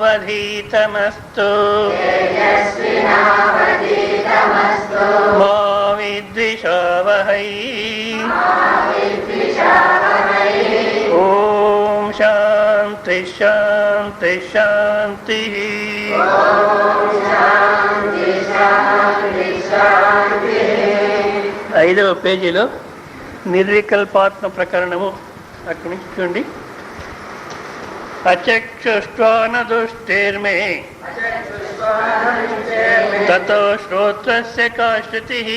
తేజస్వినావధీతమస్తు మా విద్విషావహై. ఓం శాంతి శాంతి శాంతి. 5వ పేజీలో నిర్వికల్పాత్మ ప్రకరణము అక్కడి నుంచి చూడండి. అచక్షుష్ట్వానదుష్టేర్మే తతో శ్రోత్రస్య కా శృతిః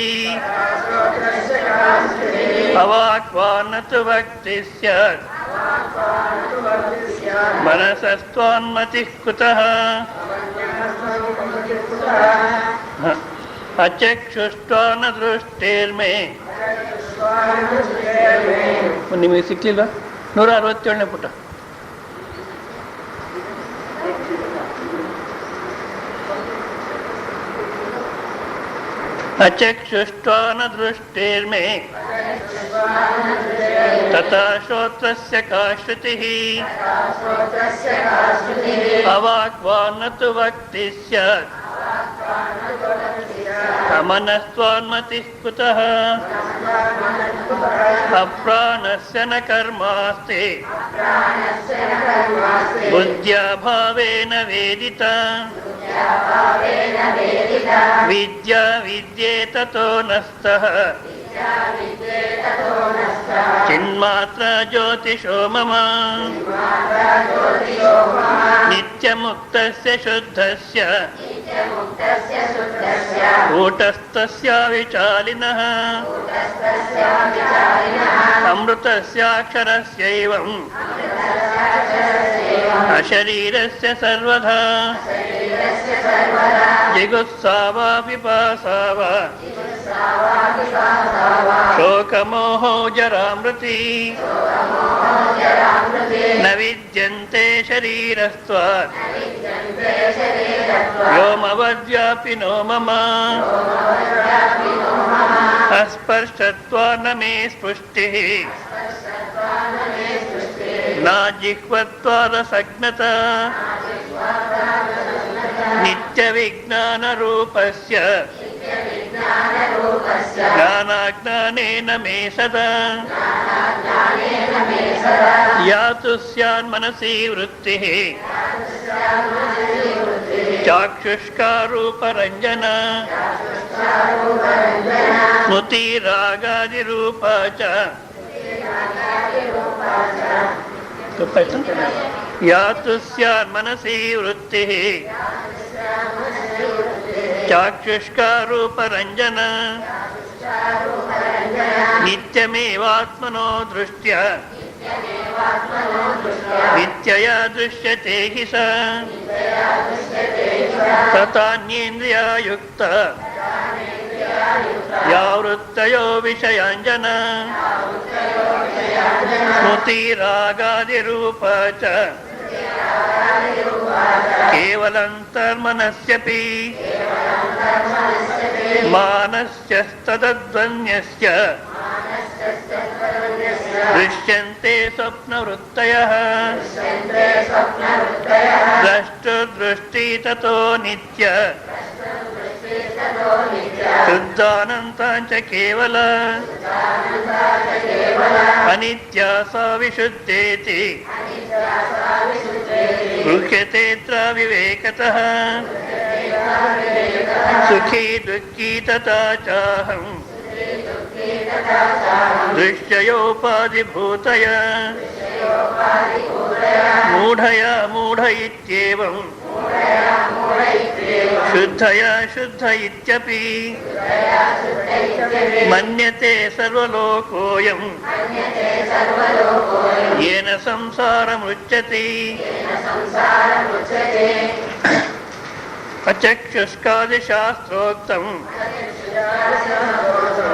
అవాక్వాన్నతు భక్తి స్యాత్ మనసస్త్వాన్మతిః కుతః. అచక్షుష్ట్వానదృష్టేర్మే ನಿಮಗೆ ಸಿಕ್ಲಿಲ್ಲ 167ನೇ ಪುಟ. అచక్షుష్ట్వానదృష్టేర్మే తథా శ్రోత్రస్య కా శృతిః అవాక్వాన్నతు భక్తి స్యాత్ అమనస్త్వాన్మతిః కుతః. అప్రాణస్య న కర్మాస్తి బుద్ధ్యా భావేన వేదిత. విద్యా విద్యేత తో నస్తః చిన్మాత్ర జ్యోతిషో మమ. నిత్యముక్తస్య శుద్ధస్య కూటస్థస్య విచాలినః అమృతస్యాక్షరస్యైవం అశరీరస్య సర్వదా జిగుత్సావా పిపాసావా శోకమోహో జరామృతి న విద్యంతే శరీరస్త్వాత్ వ్యోమవద్వ్యాపినో మమ. అస్పర్శత్వాన్న మే స్పృష్టిః నా జిహ్వత్వాదసజ్ఞత. నిత్య విజ్ఞాన రూపస్య జ్ఞానాజ్ఞానేన మే సదా యాతు స్యాన్మనసి వృత్తిః చాక్షుష్కారూపరంజన స్మృతిరాగాదిరూపా చ. యాతు స్యాన్మనసి వృత్తిః చాక్షుష్కారూపరంజన నిత్యమేవాత్మనో దృష్ట్యా నిత్యయా దృశ్యతే హి స. తతాన్యేంద్రియాయుక్త యా వృత్తయో విషయాంజన స్మృతిరాగాదిరూపా చ కేవలంతర్మనస్యపి మానస్యస్తదద్వన్యస్య దృశ్యంతే స్వప్నవృత్తయః. ద్రష్టుర్దృష్టి తతో నిత్య శుద్ధానంతాం చ కేవల అనిత్యా సా విశుద్ధేతి గృహ్యతేత్ర వివేకతః. సుఖీ దుఃఖీ తథా చాహం దృశ్యయోపాధిభూతయ మూఢయా మూఢ ఇత్యేవం శుద్ధయా శుద్ధ ఇత్యపి మన్యతే సర్వలోకోయం येन संसारमुच्यते. अचक्षुष्कादिशास्त्रोक्तं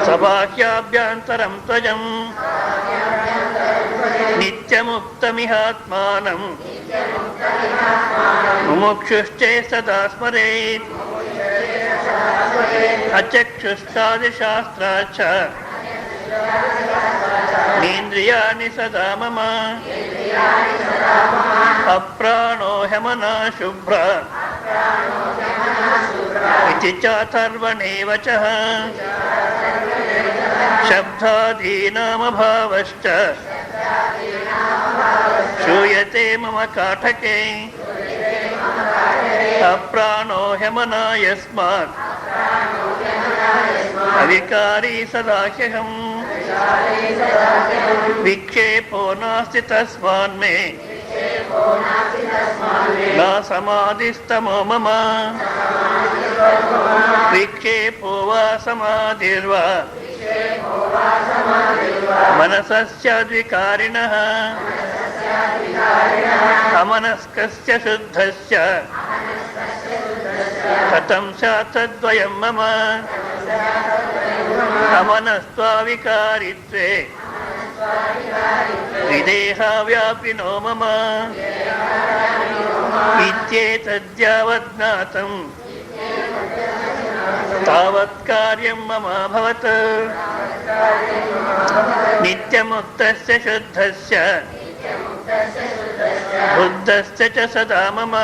सबाह्याभ्यन्तरं त्वजं नित्यमुक्तमिहात्मानं मुमुक्षुश्चे सदा स्मरेत्. अचक्षुष्कादिशास्त्राच्च नेन्द्रियाणि सदा मम అప్రాణో హ్యమనా శుభ్ర ఇతి చాథర్వణే వచః శబ్దాదీనామభావశ్చ శ్రూయతే మమ కాఠకే అప్రాణో హ్యమనా యస్మాత్ అవికారీ సదాహ్యహం విక్షేపో నాస్తి తస్మాన్మే నా సమాధిస్తమో మమ విక్షేపో వా సమాధిర్వా మనసస్యాద్వికారిణః అమనస్కస్య శుద్ధస్య కథం స్యాత్ తద్వయం మమ అమనస్త్వావికారిత్వే విదేహా వ్యాపినో మమ ఇత్యేతద్యావజ్ఞాతం తావత్ కార్యం మమ భవత్ నిత్యముక్తస్య శుద్ధస్య బుద్ధస్య చ సదా మమ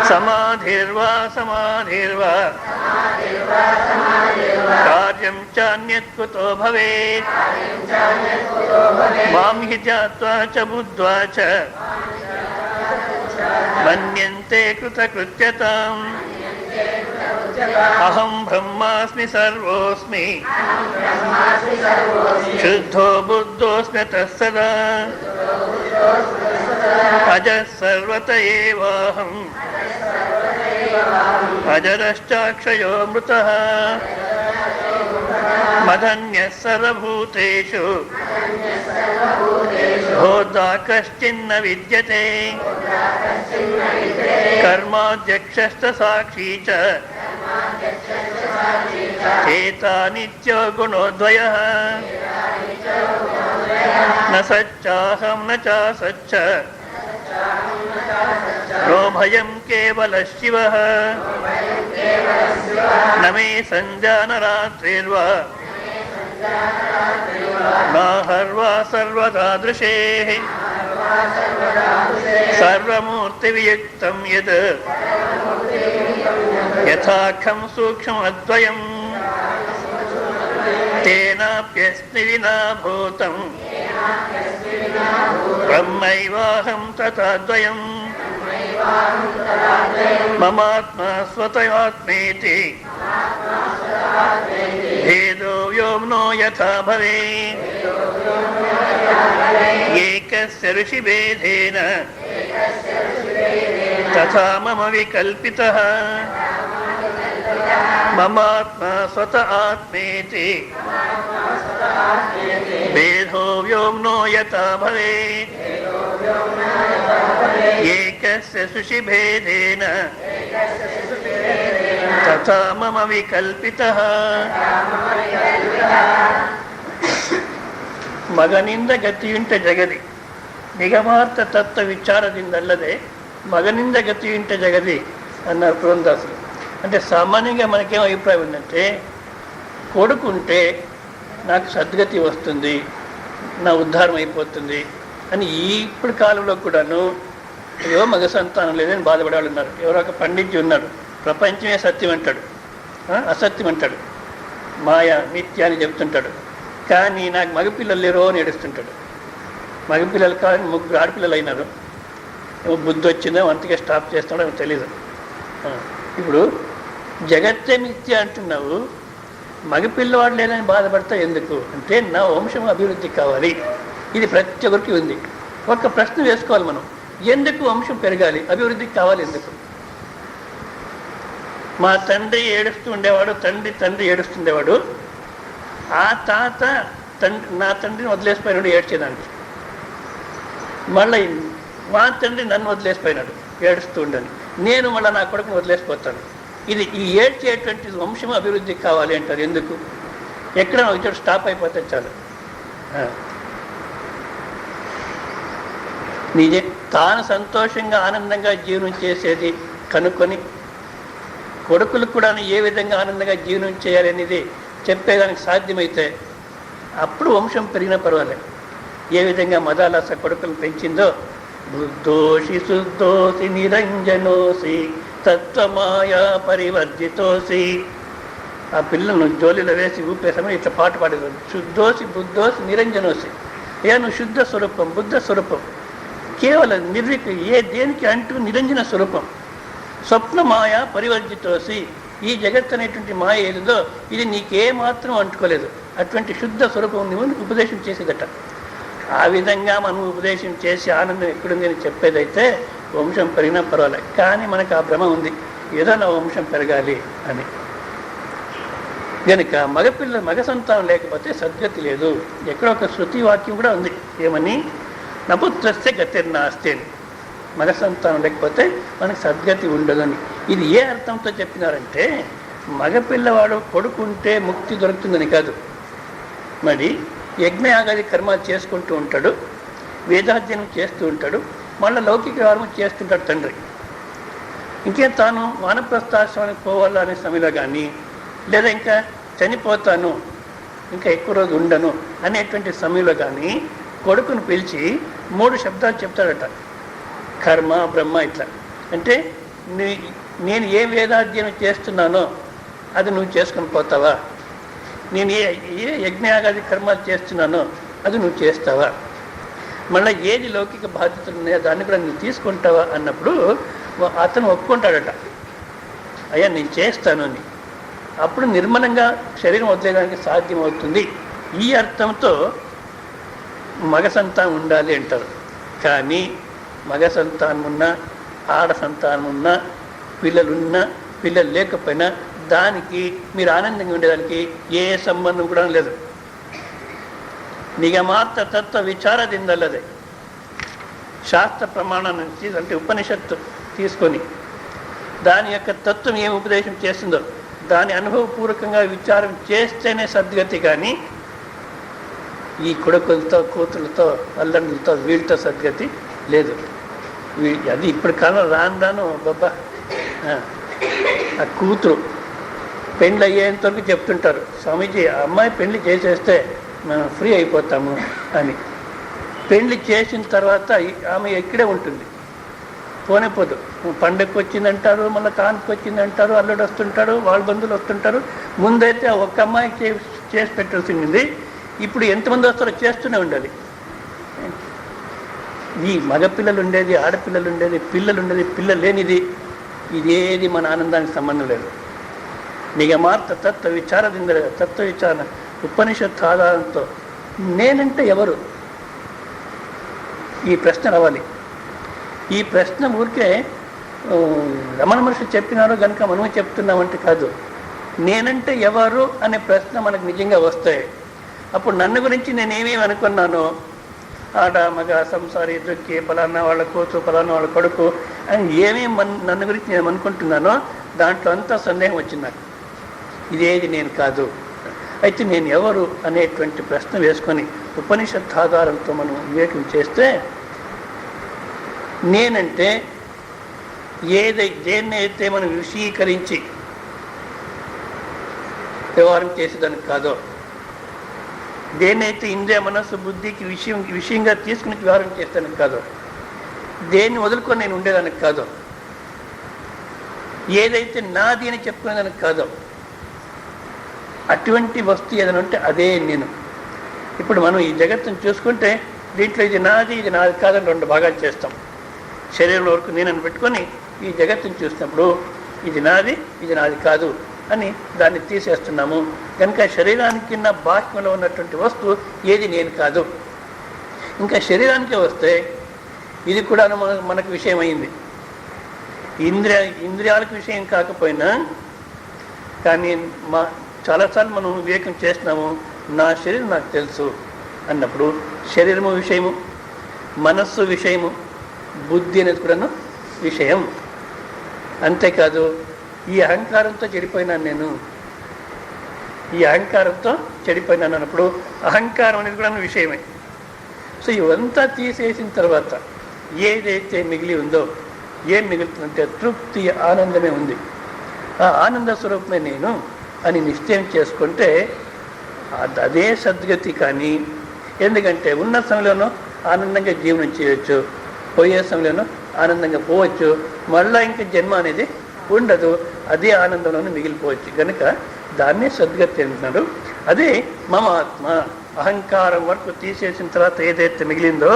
సమాధిర్వా సమాధిర్వా కార్యం చాన్యత్ కుతో భవేత్ మాం హి జ్ఞాత్వా చ బుద్ధ్వా చ మన్యంతే కృతకృత్యతాం అహం బ్రహ్మాస్మి సర్వోస్మి శుద్ధో బుద్ధోస్మి తస్సదా అజః సర్వత ఏవాహం అజరశ్చాక్షయో మృతః మదన్యః సర్వభూతేషు భోక్తా కశ్చిన్న విద్యతే కర్మాధ్యక్షశ్చ సాక్షీ చ చేతా నిత్యో గుణోద్వయః న సచ్చాహం న చాసచ్చ నో భయం కేవలః శివః న మే సంధ్యా న రాత్రిర్వా నాహర్వా సర్వతాదృశేః సర్వమూర్తివియుక్తం యద్ యథాఖం సూక్ష్మద్వయం తేనాప్యస్మి వినా భూతం బ్రహ్మైవాహం తథాద్వయం మమాత్మా స్వతయాత్మేతి భేదో వ్యోమ్నో యథా భవేత్ ఏకస్య ఋషిభేదేన తథా మమ వికల్పితః మమాత్మా స్వత ఆత్మేతి భేదో వ్యోమ్నో యథా భవేత్ ఏకస్య ఋషిభేదేన తథా మమ వికల్పితః. ಮಗನಿಂದ ಗತಿಯುಂಟ ಜಗದಿ ನಿಗಮಾರ್ಥ ತತ್ವ విచారದಿಂದಲ್ಲದೆ మగనింద గతియుంట జగది అన్నారు పురందాసులు. అంటే సామాన్యంగా మనకేం అభిప్రాయం ఉందంటే, కొడుకుంటే నాకు సద్గతి వస్తుంది, నా ఉద్ధారం అయిపోతుంది అని ఇప్పుడు కాలంలో కూడాను ఏవో మగ సంతానం లేదని బాధపడేవాళ్ళు ఉన్నారు. ఎవరో ఒక పండితుడు ఉన్నాడు, ప్రపంచమే సత్యం అంటాడు, అసత్యం అంటాడు, మాయ మిథ్య అని చెప్తుంటాడు. కానీ నాకు మగపిల్లలు లేరో అని ఏడుస్తుంటాడు. మగపిల్లలు కానీ 3 ఆడపిల్లలు అయినారు, ఏమో బుద్ధి వచ్చిందో అంతకే స్టాప్ చేస్తాడో ఏమో తెలీదు. ఇప్పుడు జగత్తే మిథ్య అంటున్నావు, మగపిల్లవాడు లేదని బాధపడతా ఎందుకు అంటే, నా వంశం అభివృద్ధి కావాలి, ఇది ప్రతి ఒక్కరికి ఉంది. ఒక ప్రశ్న వేసుకోవాలి మనం, ఎందుకు వంశం పెరగాలి, అభివృద్ధికి కావాలి ఎందుకు? మా తండ్రి ఏడుస్తూ ఉండేవాడు, తండ్రి ఏడుస్తుండేవాడు, ఆ తాత నా తండ్రిని వదిలేసిపోయినాడు ఏడ్చేదానికి, మళ్ళీ మా తండ్రి నన్ను వదిలేసిపోయినాడు ఏడుస్తూ ఉండని, నేను మళ్ళీ నా కొడుకుని వదిలేసిపోతాను. ఇది ఈ ఏడ్చేటువంటి వంశం అభివృద్ధికి కావాలి అంటారు. ఎందుకు? ఎక్కడ ఒక చోట స్టాప్ అయిపోతే చాలు. నిజే తాను సంతోషంగా ఆనందంగా జీవనం చేసేది కనుక్కొని కొడుకులు కూడా ఏ విధంగా ఆనందంగా జీవనం చేయాలి అనేది చెప్పేదానికి సాధ్యమైతే అప్పుడు వంశం పెరిగినా పర్వాలేదు. ఏ విధంగా మదాలస కొడుకులు పెంచిందో, బుద్ధోషి శుద్ధోసి నిరంజనోసి తత్వమాయా పరివర్జితోసి. ఆ పిల్లలను జోలిలో వేసి ఊపేసామని ఇట్లా పాట పాడేది. శుద్ధోసి బుద్ధోసి నిరంజనోసి. నువ్వు శుద్ధ స్వరూపం, బుద్ధ స్వరూపం, కేవలం ఏ దేనికి అంటూ నిరంజన స్వరూపం. స్వప్నమాయ పరివర్జితోసి. ఈ జగత్ అనేటువంటి మాయ ఏదో ఇది నీకేమాత్రం అంటుకోలేదు. అటువంటి శుద్ధ స్వరూపం నువ్వు ఉపదేశం చేసేదట. ఆ విధంగా మనం ఉపదేశం చేసి ఆనందం ఎక్కడుంది అని చెప్పేదైతే వంశం పెరిగినా పర్వాలేదు. కానీ మనకు ఆ భ్రమ ఉంది, ఏదో నా వంశం పెరగాలి అని. కనుక మగ సంతానం లేకపోతే సద్గతి లేదు. ఎక్కడో ఒక శృతి వాక్యం కూడా ఉంది, ఏమని? నపుత్రస్య గతిర్నాస్తి అని. మగ సంతానం లేకపోతే మనకు సద్గతి ఉండదని. ఇది ఏ అర్థంతో చెప్పినారంటే, మగపిల్లవాడు కొడుకుంటే ముక్తి దొరుకుతుందని కాదు. మరి యజ్ఞయాగాది కర్మాలు చేసుకుంటూ ఉంటాడు, వేదాధ్యయనం చేస్తూ ఉంటాడు, మళ్ళీ లౌకిక కర్మ చేస్తుంటాడు తండ్రి. ఇంకేం తాను వానప్రస్థాశ్రమానికి పోవాలా అనే సమయంలో కానీ, లేదా ఇంకా చనిపోతాను ఇంకా ఎక్కువ రోజు ఉండను అనేటువంటి సమయంలో కానీ కొడుకును పిలిచి 3 శబ్దాలు చెప్తాడట. కర్మ, బ్రహ్మ ఇట్లా. అంటే నేను ఏ వేదాధ్యయనం చేస్తున్నానో అది నువ్వు చేసుకొని పోతావా? నేను ఏ యజ్ఞయాగాది కర్మాలు చేస్తున్నానో అది నువ్వు చేస్తావా? మళ్ళీ ఏది లౌకిక బాధ్యతలు ఉన్నాయో దాన్ని కూడా నువ్వు తీసుకుంటావా అన్నప్పుడు అతను ఒప్పుకుంటాడట, అయ్యా నేను చేస్తాను అని. అప్పుడు నిర్మలంగా శరీరం వదిలేయడానికి సాధ్యమవుతుంది. ఈ అర్థంతో మగ సంతానం ఉండాలి అంటారు. కానీ మగ సంతానం ఉన్నా, ఆడ సంతానం ఉన్నా, పిల్లలున్నా, పిల్లలు లేకపోయినా దానికి మీరు ఆనందంగా ఉండేదానికి ఏ సంబంధం కూడా లేదు. నిగమార్థ తత్వ విచారದಿಂದಲ್ಲದೆ శాస్త్ర ప్రమాణం నుంచి, అంటే ఉపనిషత్తు తీసుకొని దాని యొక్క తత్వం ఏమి ఉపదేశం చేస్తుందో దాని అనుభవపూర్వకంగా విచారం చేస్తేనే సద్గతి. కానీ ఈ కొడుకులతో, కూతురులతో, అల్లండ్లతో, వీళ్ళతో సద్గతి లేదు. అది ఇప్పుడు కాలం రాను బాబా ఆ కూతురు పెళ్ళి అయ్యేంతవరకు చెప్తుంటారు, స్వామీజీ ఆ అమ్మాయి పెళ్లి చేసేస్తే మనం ఫ్రీ అయిపోతాము అని. పెళ్లి చేసిన తర్వాత ఆమె ఇక్కడే ఉంటుంది, పోనేపోదు. పండగకి వచ్చిందంటారు, మళ్ళీ కానుకి వచ్చిందంటారు, అల్లుడు వస్తుంటాడు, వాళ్ళ బంధువులు వస్తుంటారు. ముందైతే ఒక్క అమ్మాయికి చేసి పెట్టాల్సింది, ఇప్పుడు ఎంతమంది వస్తారో చేస్తూనే ఉండాలి. ఈ మగపిల్లలు ఉండేది, ఆడపిల్లలు ఉండేది, పిల్లలు ఉండేది, పిల్లలు లేనిది, ఇదేది మన ఆనందానికి సంబంధం లేదు. నిగమార్థ తత్వ విచారದಿಂದ తత్వ విచారణ ఉపనిషత్తు ఆధారంతో నేనంటే ఎవరు ఈ ప్రశ్న రావాలి. ఈ ప్రశ్న ఊరికే రమణ మహర్షి చెప్పినారో కనుక మనము చెప్తున్నామంటే కాదు. నేనంటే ఎవరు అనే ప్రశ్న మనకు నిజంగా వస్తాయి. అప్పుడు నన్ను గురించి నేనేమేమి అనుకున్నానో, ఆడ మగ సంసారి దుఃఖి ఫలానా వాళ్ళ కూతురు ఫలానా వాళ్ళ కొడుకు అని ఏమేమి నన్ను గురించి నేను అనుకుంటున్నానో దాంట్లో అంతా సందేహం వచ్చింది నాకు. ఇదేది నేను కాదు. అయితే నేను ఎవరు అనేటువంటి ప్రశ్న వేసుకొని ఉపనిషత్ ఆధారంతో మనం వివేకం చేస్తే, నేనంటే దేన్నైతే మనం విషయీకరించి వ్యవహారం చేసేదానికి కాదో, దేన్నైతే ఇంద్రియ మనస్సు బుద్ధికి విషయంగా తీసుకుని వ్యవహారం చేసేదానికి కాదో, దేన్ని వదులుకొని నేను ఉండేదానికి కాదో, ఏదైతే నాది అని చెప్పుకునేదానికి కాదో, అటువంటి వస్తువు ఏదైనా ఉంటే అదే నేను. ఇప్పుడు మనం ఈ జగత్తును చూసుకుంటే దీంట్లో ఇది నాది ఇది నాది కాదని 2 భాగాలు చేస్తాం. శరీరం వరకు నేనని పెట్టుకొని ఈ జగత్తును చూసినప్పుడు ఇది నాది ఇది నాది కాదు అని దాన్ని తీసేస్తున్నాము. కనుక శరీరానికి కింద బాహ్యంలో ఉన్నటువంటి వస్తువు ఏది నేను కాదు. ఇంకా శరీరానికే వస్తే ఇది కూడా మనకు విషయం అయింది. ఇంద్రియాలకు విషయం కాకపోయినా కానీ చాలాసార్లు మనం వివేకం చేస్తున్నాము, నా శరీరం నాకు తెలుసు అన్నప్పుడు శరీరము విషయము, మనస్సు విషయము, బుద్ధి అనేది కూడా విషయం. అంతేకాదు ఈ అహంకారంతో చెడిపోయినాను నేను, ఈ అహంకారంతో చెడిపోయినాను అన్నప్పుడు అహంకారం అనేది కూడా విషయమే. సో ఇవంతా తీసేసిన తర్వాత ఏదైతే మిగిలి ఉందో, ఏం మిగులుతుందంటే తృప్తి, ఆనందమే ఉంది. ఆ ఆనంద స్వరూపమే నేను అని నిశ్చయం చేసుకుంటే అదే సద్గతి. కానీ ఎందుకంటే ఉన్న సమయంలోనూ ఆనందంగా జీవనం చేయొచ్చు, పోయే సమయంలోనూ ఆనందంగా పోవచ్చు, మళ్ళీ ఇంకా జన్మ అనేది ఉండదు, అదే ఆనందంలోనూ మిగిలిపోవచ్చు. కనుక దాన్నే సద్గతి అంటున్నాడు. అదే మమ ఆత్మ. అహంకారం వరకు తీసేసిన తర్వాత ఏదైతే మిగిలిందో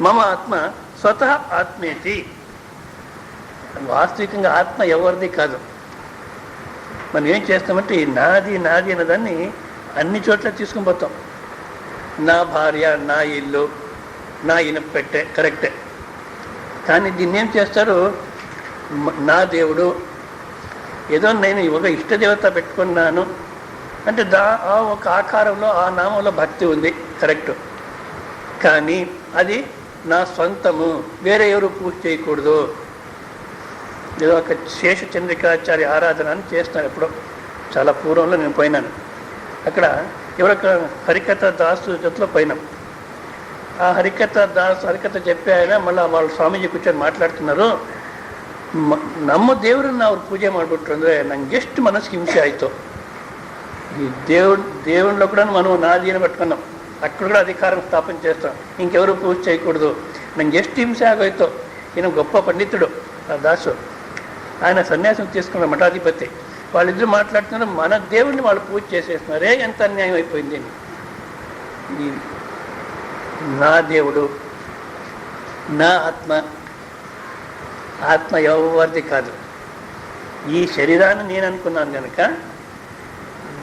మమ ఆత్మ స్వతః ఆత్మేతి. వాస్తవికంగా ఆత్మ ఎవరిది కాదు. మనం ఏం చేస్తామంటే ఈ నాది నాది అన్నదాన్ని అన్ని చోట్ల తీసుకుని పోతాం. నా భార్య, నా ఇల్లు, నా ఇనపెట్టే కరెక్టే. కానీ దీన్ని ఏం చేస్తారు, నా దేవుడు, ఏదో నేను ఒక ఇష్టదేవత పెట్టుకున్నాను అంటే ఆ ఒక ఆకారంలో ఆ నామంలో భక్తి ఉంది, కరెక్టు. కానీ అది నా సొంతము, వేరే ఎవరు పూజ చేయకూడదు. ఏదో ఒక శేషచంద్రికాచార్య ఆరాధన అని చేస్తాను. ఎప్పుడో చాలా పూర్వంలో నేను పోయినాను. అక్కడ ఎవరొక హరికథ దాసు జతలో పోయినాం. ఆ హరికథ చెప్పే ఆయన మళ్ళీ వాళ్ళు స్వామీజీ కూర్చొని మాట్లాడుతున్నారు. ನಮ್ಮ ದೇವರನ್ನ ಅವ್ರು ಪೂಜೆ ಮಾಡಿಬಿಟ್ರು ಅಂದರೆ ನಂಗೆ ಎಷ್ಟು ಮನಸ್ಸಿಗೆ ಹಿಂಸೆ ಆಯಿತು. ఈ దేవుడిలో కూడా మనం నాది అని పట్టుకున్నాం, అక్కడ కూడా అధికారం స్థాపన చేస్తాం, ఇంకెవరు పూజ చేయకూడదు. నాకు ಎಷ್ಟು హింస ఆగోయితో. ఈయన గొప్ప పండితుడు ఆ దాసు, ఆయన సన్యాసం తీసుకున్న మఠాధిపతి. వాళ్ళిద్దరూ మాట్లాడుతున్నారు, మన దేవుడిని వాళ్ళు పూజ చేసేస్తున్నారే, ఎంత అన్యాయం అయిపోయింది. నా దేవుడు, నా ఆత్మ ఎవరిది కాదు. ఈ శరీరాన్ని నేను అనుకున్నాను కనుక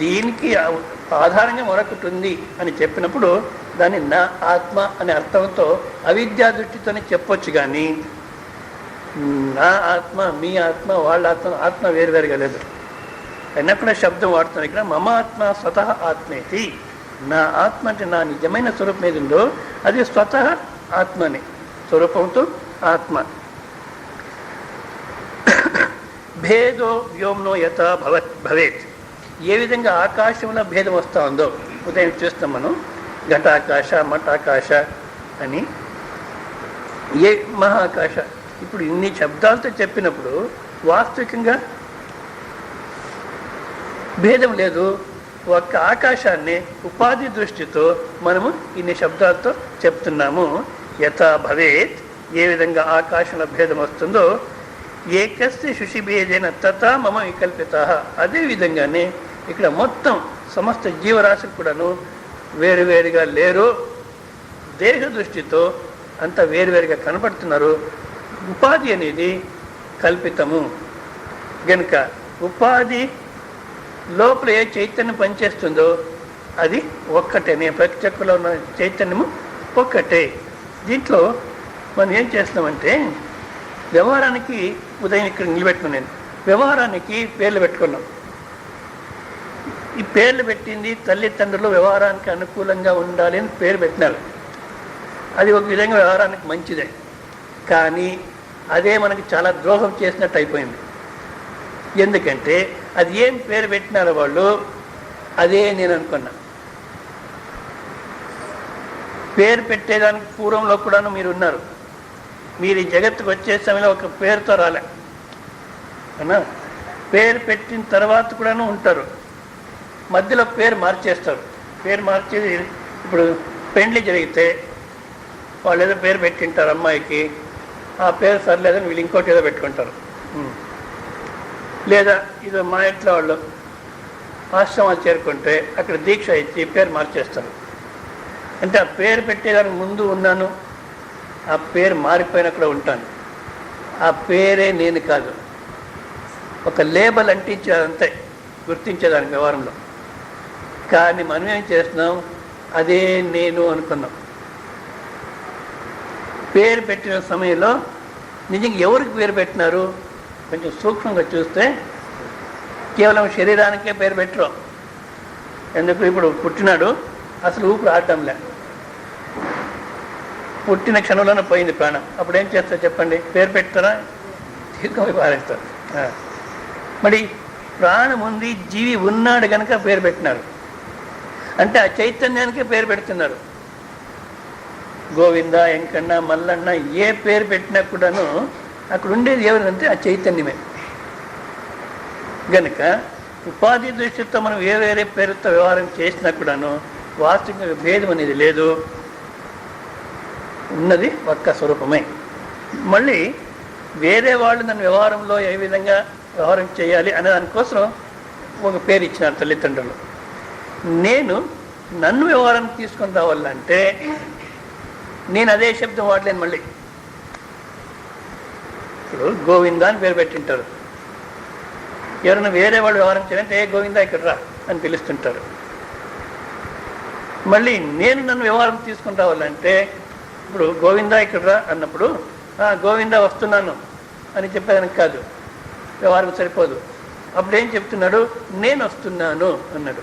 దీనికి ఆధారంగా మరొకటి ఉంది అని చెప్పినప్పుడు దాన్ని నా ఆత్మ అనే అర్థంతో అవిద్యా దృష్టితోనే చెప్పొచ్చు. కానీ నా ఆత్మ, మీ ఆత్మ, వాళ్ళ ఆత్మ వేరువేరుగా లేదు. అయినా కూడా శబ్దం వాడుతున్నాను ఇక్కడ. మమ ఆత్మ స్వతః ఆత్మేతి. నా ఆత్మ అంటే నా నిజమైన స్వరూపం ఏది ఉందో అది స్వతః ఆత్మని, స్వరూపంతో ఆత్మ. భేదో వ్యోమ్నో యథా భవేత్. ఏ విధంగా ఆకాశంలో భేదం వస్తూ ఉందో ఉదయం చూస్తాం మనం, ఘటాకాశ, మఠాకాశ అని, ఏ మహాకాశ. ఇప్పుడు ఇన్ని శబ్దాలతో చెప్పినప్పుడు వాస్తవికంగా భేదం లేదు. ఒక్క ఆకాశాన్ని ఉపాధి దృష్టితో మనము ఇన్ని శబ్దాలతో చెప్తున్నాము. యథా భవేత్, ఏ విధంగా ఆకాశంలో భేదం వస్తుందో, ఏకస్య శుషిభేదేన తథా మమ వికల్పిత. అదేవిధంగానే ఇక్కడ మొత్తం సమస్త జీవరాశులు కూడాను వేరువేరుగా లేరు, దేహ దృష్టితో అంత వేరువేరుగా కనపడుతున్నారు. ఉపాధి అనేది కల్పితము గనుక ఉపాధి లోపల ఏ చైతన్యం పనిచేస్తుందో అది ఒక్కటే. ప్రత్యక్షలో ఉన్న చైతన్యము ఒక్కటే. దీంట్లో మనం ఏం చేస్తున్నామంటే వ్యవహారానికి ఉదయం ఇక్కడ నిలబెట్టుకున్నాను నేను. వ్యవహారానికి పేర్లు పెట్టుకున్నాం. ఈ పేర్లు పెట్టింది తల్లిదండ్రులు వ్యవహారానికి అనుకూలంగా ఉండాలి అని పేరు పెట్టినారు. అది ఒక విధంగా వ్యవహారానికి మంచిదే, కానీ అదే మనకి చాలా ద్రోహం చేసినట్టు అయిపోయింది. ఎందుకంటే అది ఏం పేరు పెట్టినారో వాళ్ళు అదే నేను అనుకున్నా. పేరు పెట్టేదానికి పూర్వంలో కూడాను మీరు ఉన్నారు. మీరు ఈ జగత్తుకు వచ్చే సమయంలో ఒక పేరుతో రాలే అన్నా. పేరు పెట్టిన తర్వాత కూడాను ఉంటారు, మధ్యలో పేరు మార్చేస్తారు. పేరు మార్చేది ఇప్పుడు పెండ్లి జరిగితే వాళ్ళు ఏదో పేరు పెట్టింటారు అమ్మాయికి, ఆ పేరు సరిలేదని వీళ్ళు ఇంకోటి ఏదో పెట్టుకుంటారు. లేదా ఇదో మా ఇంట్లో వాళ్ళు ఆశ్రమాలు చేరుకుంటే అక్కడ దీక్ష ఇచ్చి పేరు మార్చేస్తారు. అంటే ఆ పేరు పెట్టేదానికి ముందు ఉన్నాను, ఆ పేరు మారిపోయినా కూడా ఉంటాను. ఆ పేరే నేను కాదు, ఒక లేబల్ అంటించేదంతే గుర్తించేదానికి వ్యవహారంలో. కానీ మనం ఏం చేస్తున్నాం, అదే నేను అనుకున్నాం. పేరు పెట్టిన సమయంలో నిజంగా ఎవరికి పేరు పెట్టినారు కొంచెం సూక్ష్మంగా చూస్తే కేవలం శరీరానికే పేరు పెట్టరు. ఎందుకు, ఇప్పుడు పుట్టినాడు, అసలు ఊపిరి ఆడటంలే, పుట్టిన క్షణంలోనే పోయింది ప్రాణం. అప్పుడు ఏం చేస్తారు చెప్పండి, పేరు పెడతారా? తీసుకొని పారేస్తారు. మరి ప్రాణం ఉంది, జీవి ఉన్నాడు కనుక పేరు పెట్టినారు. అంటే ఆ చైతన్యానికే పేరు పెడుతున్నారు. గోవింద, వెంకన్న, మల్లన్న ఏ పేరు పెట్టినా కూడాను అక్కడ ఉండేది ఎవరంటే ఆ చైతన్యమే. గనుక ఉపాధి దృష్టితో మనం వేరే పేరుతో వ్యవహారం చేసినా కూడాను వాస్తవికంగా భేదం అనేది లేదు, ఉన్నది ఒక్క స్వరూపమే. మళ్ళీ వేరే వాళ్ళు నన్ను వ్యవహారంలో ఏ విధంగా వ్యవహారం చేయాలి అనే దానికోసం ఒక పేరు ఇచ్చినారు తల్లిదండ్రులు. నేను నన్ను వ్యవహారం తీసుకొని రావాలంటే నేను అదే శబ్దం వాడలేను. మళ్ళీ ఇప్పుడు గోవింద అని పేరు పెట్టింటారు. ఎవరైనా వేరే వాళ్ళు వ్యవహారం చేయాలంటే ఏ గోవింద ఇక్కడ రా అని పిలుస్తుంటారు. మళ్ళీ నేను నన్ను వ్యవహారం తీసుకొని రావాలంటే ఇప్పుడు గోవింద ఇక్కడ రా అన్నప్పుడు గోవింద వస్తున్నాను అని చెప్పేదానికి కాదు, వ్యవహారం సరిపోదు. అప్పుడు ఏం చెప్తున్నాడు? నేను వస్తున్నాను అన్నాడు.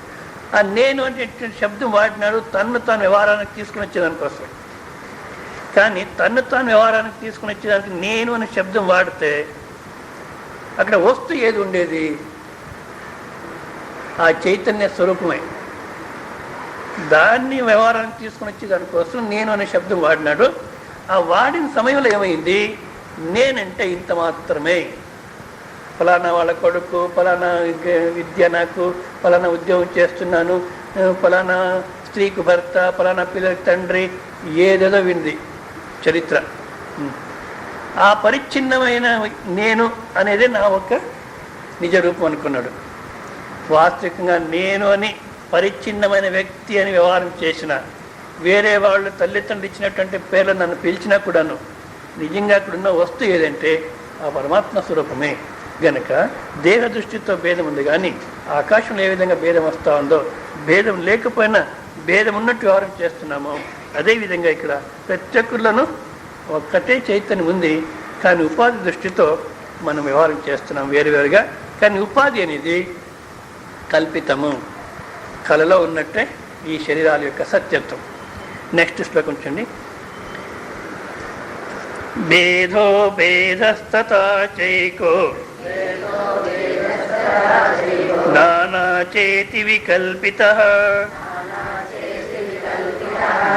ఆ నేను అంటే శబ్దం వాడినాడు తన్ను తాను వ్యవహారానికి తీసుకుని వచ్చేదానికోసం. కానీ తన్ను తాను వ్యవహారానికి తీసుకుని వచ్చేదానికి నేను అనే శబ్దం వాడితే అక్కడ వస్తువు ఏది ఉండేది? ఆ చైతన్య స్వరూపమే. దాన్ని వ్యవహారానికి తీసుకుని వచ్చే దానికోసం నేను అనే శబ్దం వాడినాడు. ఆ వాడిన సమయంలో ఏమైంది? నేనంటే ఇంత మాత్రమే, ఫలానా వాళ్ళ కొడుకు, ఫలానా విద్య నాకు, ఫలానా ఉద్యోగం చేస్తున్నాను, ఫలానా స్త్రీకి భర్త, ఫలానా పిల్లలకి తండ్రి, ఏదేదో వింది చరిత్ర. ఆ పరిచ్ఛిన్నమైన నేను అనేది నా ఒక్క నిజ రూపం అనుకున్నాడు. వాస్తవికంగా నేను అని పరిచ్ఛిన్నమైన వ్యక్తి అని వ్యవహారం చేసిన, వేరే వాళ్ళు తల్లిదండ్రులు ఇచ్చినటువంటి పేర్లు నన్ను పిలిచినా కూడాను నిజంగా అక్కడున్న వస్తువు ఏదంటే ఆ పరమాత్మ స్వరూపమే. గనక దేహ దృష్టితో భేదం ఉంది, కానీ ఆకాశంలో ఏ విధంగా భేదం వస్తూ ఉందో, భేదం లేకపోయినా భేదం ఉన్నట్టు వ్యవహారం చేస్తున్నామో అదేవిధంగా ఇక్కడ ప్రతి ఒక్కరిలోనూ ఒక్కటే చైతన్యం ఉంది, కానీ ఉపాధి దృష్టితో మనం వ్యవహారం చేస్తున్నాం వేరువేరుగా. కానీ ఉపాధి అనేది కల్పితము, కళలో ఉన్నట్టే ఈ శరీరాల యొక్క సత్యత్వం. నెక్స్ట్ శ్లోకం చూడండి. భేదో భేదస్తతా చైకో నానా చేతి వికల్పితః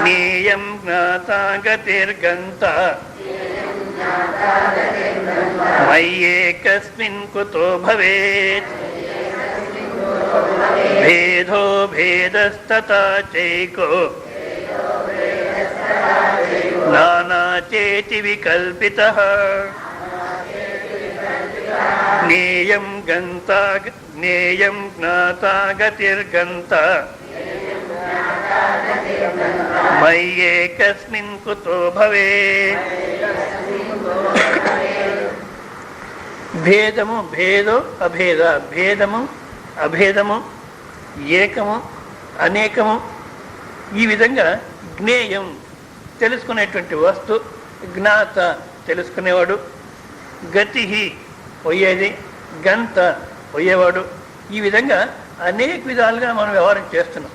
జ్ఞేయం జ్ఞాతా గతిర్గంతా మయ్యేకస్మిన్ కుతో భవేత్. భేదో భేదస్తతా చైకో నానా చేతి వికల్పితః జ్ఞేయం గంతా జ్ఞేయం జ్ఞాతా గతిర్గంతా మయ్యేకస్మిన్ కుతో భవేత్. భేదము, భేదో అభేద, భేదము అభేదము, ఏకము అనేకము, ఈ విధంగా జ్ఞేయం తెలుసుకునేటువంటి వస్తు, జ్ఞాత తెలుసుకునేవాడు, గతి పోయేది, గంత పోయేవాడు, ఈ విధంగా అనేక విధాలుగా మనం వ్యవహారం చేస్తున్నాం.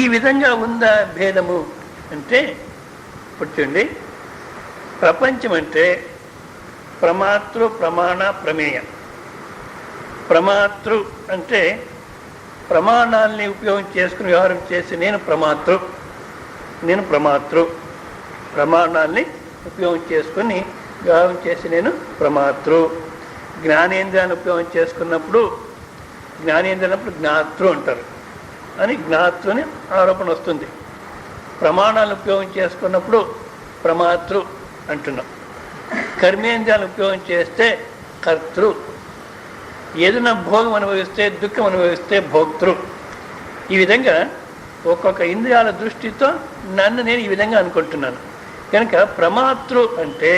ఈ విధంగా ఉందా భేదము అంటే? ఇప్పుడు చూడండి, ప్రపంచం అంటే ప్రమాతృ ప్రమాణ ప్రమేయ. ప్రమాతృ అంటే ప్రమాణాలని ఉపయోగం చేసుకుని వ్యవహారం చేసి నేను ప్రమాతృ, నేను ప్రమాతృ, ప్రమాణాలని ఉపయోగం చేసుకుని వ్యవహారం చేసి నేను ప్రమాతృ. జ్ఞానేంద్రియాన్ని ఉపయోగం చేసుకున్నప్పుడు జ్ఞానేంద్రియాన్నప్పుడు జ్ఞాతృ అంటారు అని జ్ఞాతృ అని ఆరోపణ వస్తుంది. ప్రమాణాలను ఉపయోగం చేసుకున్నప్పుడు ప్రమాతృ అంటున్నాం. కర్మేంద్రియాలను ఉపయోగం చేస్తే కర్తృ, ఏదైనా భోగం అనుభవిస్తే దుఃఖం అనుభవిస్తే భోక్తృ. ఈ విధంగా ఒక్కొక్క ఇంద్రియాల దృష్టితో నన్ను నేను ఈ విధంగా అనుకుంటున్నాను. కనుక ప్రమాతృ అంటే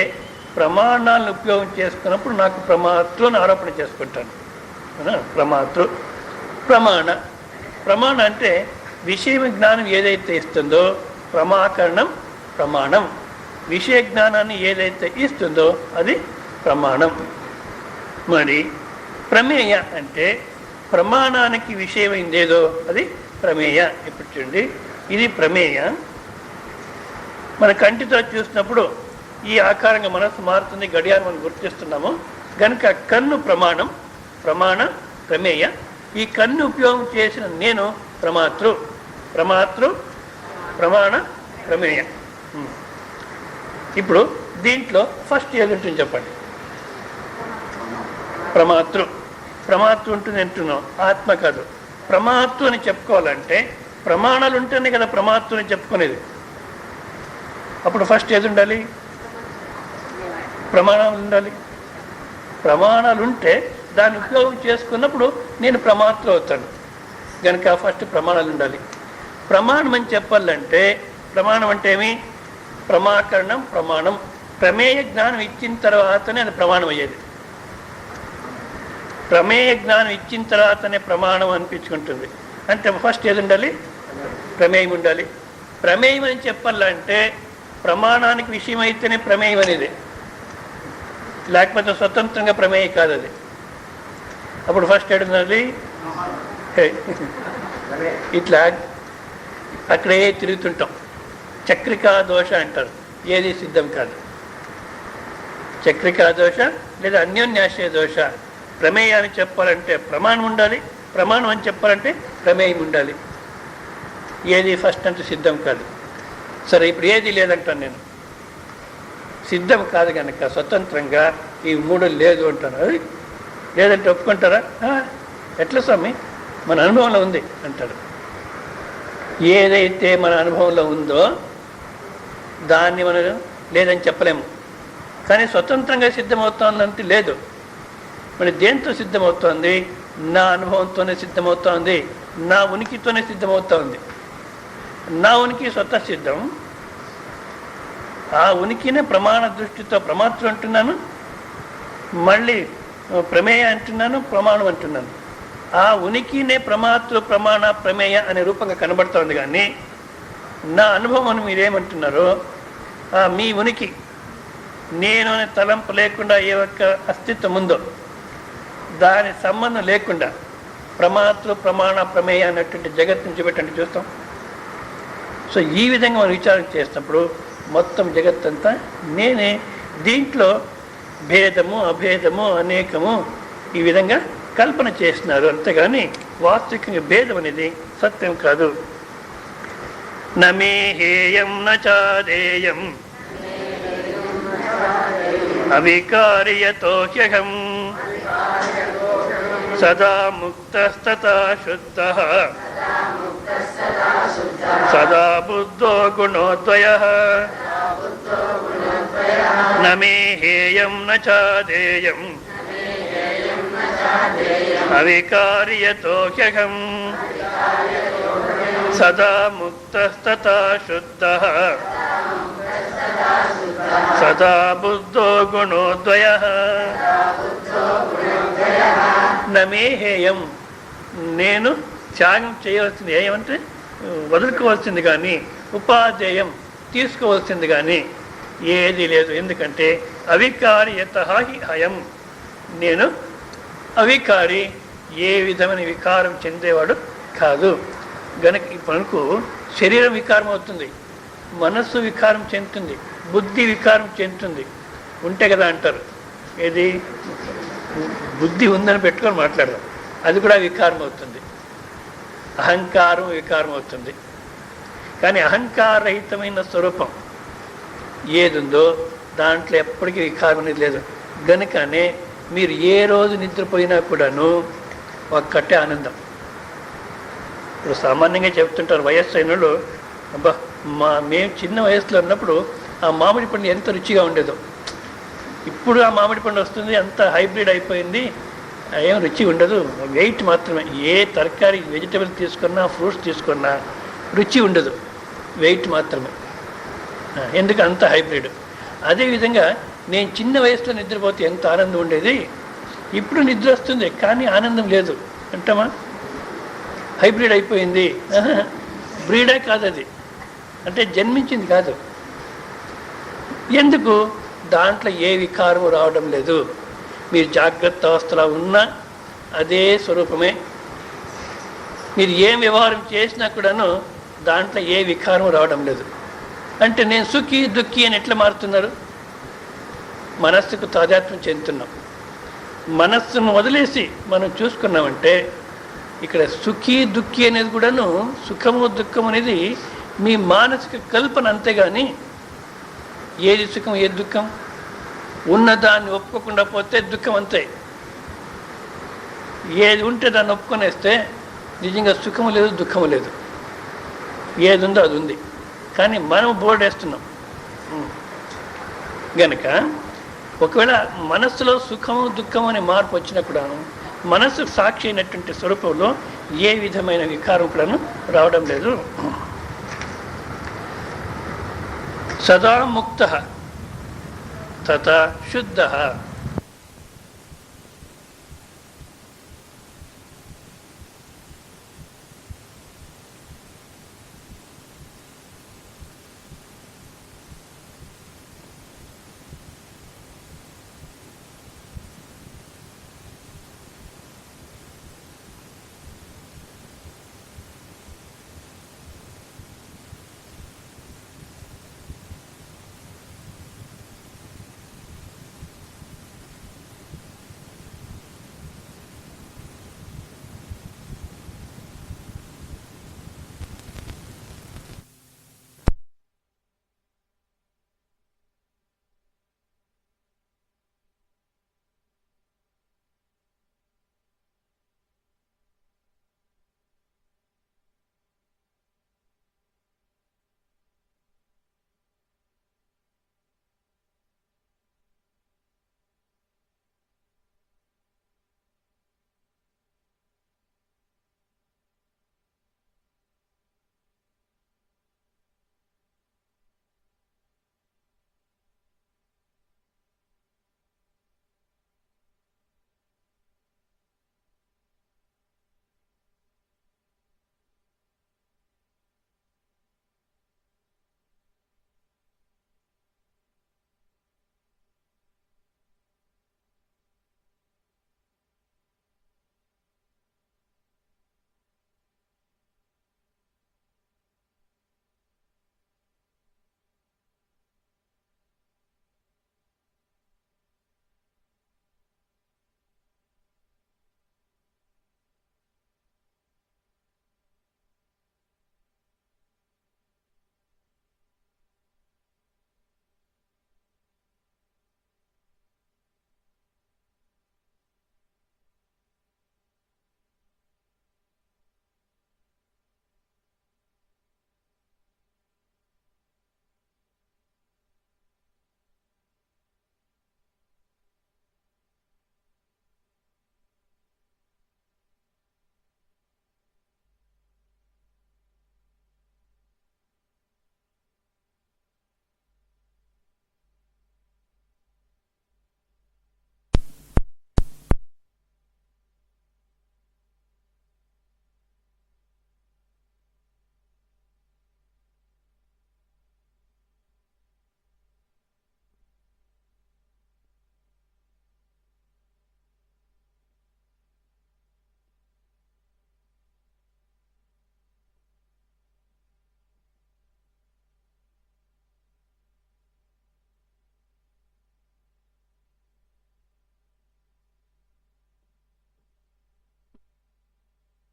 ప్రమాణాలను ఉపయోగం చేసుకున్నప్పుడు నాకు ప్రమాతృ అని ఆరోపణ చేసుకుంటాను. ప్రమాతృ. ప్రమాణ, ప్రమాణ అంటే విషయ జ్ఞానం ఏదైతే ఇస్తుందో ప్రమాకరణం ప్రమాణం, విషయ జ్ఞానాన్ని ఏదైతే ఇస్తుందో అది ప్రమాణం. మరి ప్రమేయ అంటే ప్రమాణానికి విషయమైందేదో అది ప్రమేయ. ఇప్పుడు చూడండి, ఇది ప్రమేయ. మన కంటితో చూసినప్పుడు ఈ ఆకారంగా మనసు మారుతుంది, గడియారం మనం గుర్తిస్తున్నాము. కనుక కన్ను ప్రమాణం, ప్రమాణ ప్రమేయ. ఈ కన్ను ఉపయోగం చేసిన నేను ప్రమాతృ, ప్రమాతృ ప్రమాణ ప్రమేయ. ఇప్పుడు దీంట్లో ఫస్ట్ ఏది ఉంటుంది చెప్పండి? ప్రమాతృ. ప్రమాతృ ఉంటుంది అంటున్నాం, ఆత్మ కాదు. ప్రమాత్వం అని చెప్పుకోవాలంటే ప్రమాణాలు ఉంటేనే కదా ప్రమాత్వం అని చెప్పుకునేది. అప్పుడు ఫస్ట్ ఏది ఉండాలి? ప్రమాణాలు ఉండాలి. ప్రమాణాలు ఉంటే దాన్ని ఉపయోగం చేసుకున్నప్పుడు నేను ప్రమాత్రం అవుతాను కనుక ఫస్ట్ ప్రమాణాలు ఉండాలి. ప్రమాణం అని చెప్పాలంటే ప్రమాణం అంటే ఏమి? ప్రమాకరణం, ప్రమాణం. ప్రమేయ జ్ఞానం ఇచ్చిన తర్వాతనే అది ప్రమాణం అయ్యేది. ప్రమేయ జ్ఞానం ఇచ్చిన తర్వాతనే ప్రమాణం అనిపించుకుంటుంది. అంటే ఫస్ట్ ఏది ఉండాలి? ప్రమేయం ఉండాలి. ప్రమేయం అని చెప్పాలంటే ప్రమాణానికి విషయం అయితేనే ప్రమేయం అనేది, లేకపోతే స్వతంత్రంగా ప్రమేయం కాదు అది. అప్పుడు ఫస్ట్ ఏడున్నది ఇట్లా అక్కడే తిరుగుతుంటాం. చక్రికా దోష అంటారు, ఏది సిద్ధం కాదు. చక్రికా దోష లేదా అన్యోన్యాశ్రయ దోష. ప్రమేయాన్ని చెప్పాలంటే ప్రమాణం ఉండాలి, ప్రమాణం అని చెప్పాలంటే ప్రమేయం ఉండాలి. ఏది ఫస్ట్ అంటే సిద్ధం కాదు. సరే, ఇప్పుడు ఏది లేదంటాను నేను, సిద్ధం కాదు కనుక స్వతంత్రంగా ఈ మూడు లేదు అంటాను. అది లేదంటే ఒప్పుకుంటారా? ఎట్లా స్వామి, మన అనుభవంలో ఉంది అంటారు. ఏదైతే మన అనుభవంలో ఉందో దాన్ని మనం లేదని చెప్పలేము. కానీ స్వతంత్రంగా సిద్ధమవుతోందంటే లేదు. మరి దేంతో సిద్ధమవుతోంది? నా అనుభవంతోనే సిద్ధమవుతోంది, నా ఉనికితోనే సిద్ధమవుతోంది. నా ఉనికి స్వతः సిద్ధం. ఆ ఉనికినే ప్రమాణ దృష్టితో ప్రమాత్రం అంటున్నాను, మళ్ళీ ప్రమేయ అంటున్నాను, ప్రమాణం అంటున్నాను. ఆ ఉనికినే ప్రమాతృ, ప్రమాణ, ప్రమేయ అనే రూపంగా కనబడుతోంది. కానీ నా అనుభవం అని మీరేమంటున్నారో మీ ఉనికి నేను అనే తలంపు లేకుండా ఏ ఒక్క అస్తిత్వం ఉందో దాని సంబంధం లేకుండా ప్రమాతృ, ప్రమాణ, ప్రమేయ అన్నటువంటి జగత్తుని చూపెట్టండి చూస్తాం. సో ఈ విధంగా మనం విచారం చేసినప్పుడు మొత్తం జగత్తంతా నేనే. దీంట్లో భేదము, అభేదము, అనేకము ఈ విధంగా కల్పన చేస్తున్నారు, అంతేగాని వాస్తవికంగా భేదం అనేది సత్యం కాదు. నమే హేయం నాదేయం అవికార్యతో హ్యహం సదా ముక్తస్తతా శుద్ధః సదా బుద్ధో గుణోద్వయః. నమే హేయం నాదేయం అవికార్యతో హ్యహం సదా ముక్తస్తతా శుద్ధః సదా బుద్ధో గుణోద్వయః. నమే హేయం, నేను త్యాగం చేయవలసింది, ఏమంటే వదులుకోవాల్సింది కానీ ఉపాధేయం తీసుకోవాల్సింది కానీ ఏది లేదు. ఎందుకంటే అవికార్యత హి హయం, నేను అవికారి, ఏ విధమైన వికారం చెందేవాడు కాదు. గనక మనకు శరీరం వికారం అవుతుంది, మనస్సు వికారం చెందుతుంది, బుద్ధి వికారం చెందుతుంది. ఉంటే కదా అంటారు, ఏది బుద్ధి ఉందని పెట్టుకొని మాట్లాడదాం, అది కూడా వికారం అవుతుంది. అహంకారం వికారం అవుతుంది. కానీ అహంకారరహితమైన స్వరూపం ఏది ఉందో దాంట్లో ఎప్పటికీ వికారం అనేది లేదు. గనుకనే మీరు ఏ రోజు నిద్రపోయినా కూడాను ఒక్కటే ఆనందం. ఇప్పుడు సామాన్యంగా చెప్తుంటారు వయస్సు అయిన వాళ్ళు, అబ్బా మేము చిన్న వయసులో ఉన్నప్పుడు ఆ మామిడి పండు ఎంత రుచిగా ఉండేదో, ఇప్పుడు ఆ మామిడి పండు వస్తుంది అంత హైబ్రిడ్ అయిపోయింది, ఏం రుచి ఉండదు, వెయిట్ మాత్రమే. ఏ తరకారీ వెజిటబుల్ తీసుకున్నా ఫ్రూట్స్ తీసుకున్నా రుచి ఉండదు, వెయిట్ మాత్రమే. ఎందుకు అంత హైబ్రిడ్. అదేవిధంగా నేను చిన్న వయసులో నిద్రపోతే ఎంత ఆనందం ఉండేది, ఇప్పుడు నిద్ర వస్తుంది కానీ ఆనందం లేదు అంటామా? హైబ్రిడ్ అయిపోయింది. బ్రీడే కాదు అది, అంటే జన్మించింది కాదు. ఎందుకు? దాంట్లో ఏ వికారము రావడం లేదు. మీరు జాగ్రత్త అవస్థలో ఉన్నా అదే స్వరూపమే. మీరు ఏం వ్యవహారం చేసినా కూడాను దాంట్లో ఏ వికారం రావడం లేదు. అంటే నేను సుఖి దుఃఖి అని ఎట్లా మారుతున్నారు? మనస్సుకు తాదాత్మ్యం చెందుతున్నాం. మనస్సును వదిలేసి మనం చూసుకున్నామంటే ఇక్కడ సుఖి దుఃఖి అనేది కూడాను, సుఖము దుఃఖం అనేది మీ మానసిక కల్పన, అంతేగాని ఏది సుఖం ఏది దుఃఖం, ఉన్నదాన్ని ఒప్పుకోకుండా పోతే దుఃఖం అంతే. ఏది ఉంటే దాన్ని ఒప్పుకొనేస్తే నిజంగా సుఖము లేదు, దుఃఖము లేదు, ఏది ఉందో అది ఉంది. కానీ మనం బోర్డు వేస్తున్నాం గనక ఒకవేళ మనస్సులో సుఖము దుఃఖము అనే మార్పు వచ్చినా కూడాను మనస్సు సాక్షి అయినటువంటి స్వరూపంలో ఏ విధమైన వికారం కూడాను రావడం లేదు. సదా ముక్త తథా శుద్ధ.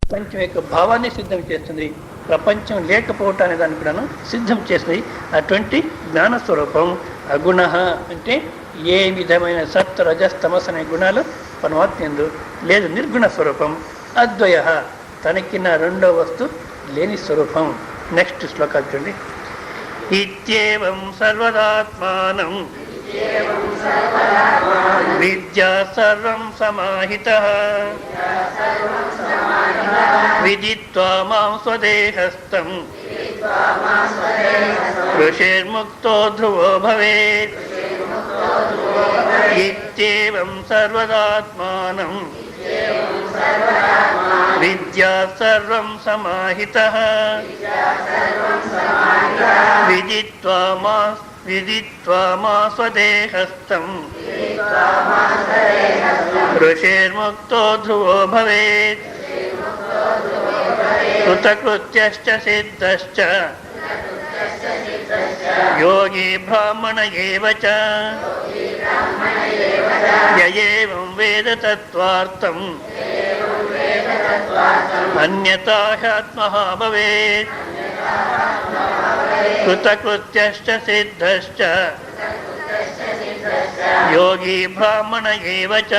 ప్రపంచం యొక్క భావాన్ని సిద్ధం చేస్తుంది, ప్రపంచం లేకపోవటం అనే దాన్ని కూడాను సిద్ధం చేస్తుంది. అటువంటి జ్ఞానస్వరూపం. అగుణ అంటే ఏ విధమైన సత్ రజస్ తమస్ అనే గుణాలు పరమాత్మ యందు లేదు, నిర్గుణ స్వరూపం. అద్వయ తనకిన్న రెండో వస్తు లేని స్వరూపం. నెక్స్ట్ శ్లోకాలు చూడండి. ఇత్యేవం సర్వదాత్మానం విద్యా సర్వం సమాహితః విదిత్వా మాం స్వదేహస్థం ఋషిర్ముక్తో ధ్రువో భవేత్. ఇత్యేవం సర్వదాత్మానం విద్యా సర్వం సమాహితః విదిత్వా మా స్వదేహస్థం ఋషిర్ముక్తో ధ్రువో భవేత్. కృతకృత్యశ్చ సిద్ధశ్చ యోగి బ్రాహ్మణ ఏవ చ య ఏవం వేద తత్వార్థం అన్యతా హ్యాత్మః భవేత్. కృతకృత్యశ్చ సిద్ధశ్చ యోగి బ్రాహ్మణ ఏవ చ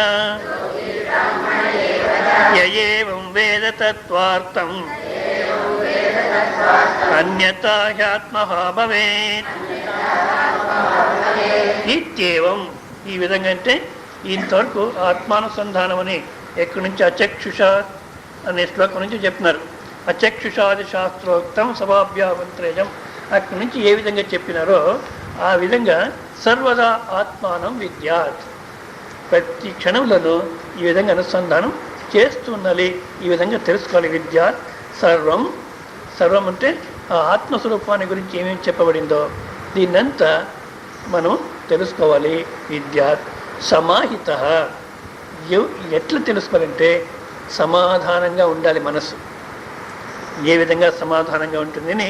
య ఏవం వేద తత్వార్థం అన్యతా హ్యాత్మః భవేత్ ఇత్యేవం. ఈ విధంగా అంటే ఇంతవరకు ఆత్మానుసంధానం అని ఎక్కడి నుంచి అచక్షుష అనే శ్లోకం నుంచి చెప్తున్నారు. అచక్షుషాది శాస్త్రోక్తం సభాభ్యామంత్రేజం అక్కడి నుంచి ఏ విధంగా చెప్పినారో ఆ విధంగా సర్వదా ఆత్మానం విద్యాత్, ప్రతి క్షణంలోనూ ఈ విధంగా అనుసంధానం చేస్తున్నది, ఈ విధంగా తెలుసుకోవాలి. విద్యాత్ సర్వం, సర్వం అంటే ఆ ఆత్మస్వరూపాన్ని గురించి ఏమేమి చెప్పబడిందో దీన్నంతా మనం తెలుసుకోవాలి. విద్యాత్ సమాహిత, ఎట్లా తెలుసుకోవాలంటే సమాధానంగా ఉండాలి మనసు. ఏ విధంగా సమాధానంగా ఉంటుందని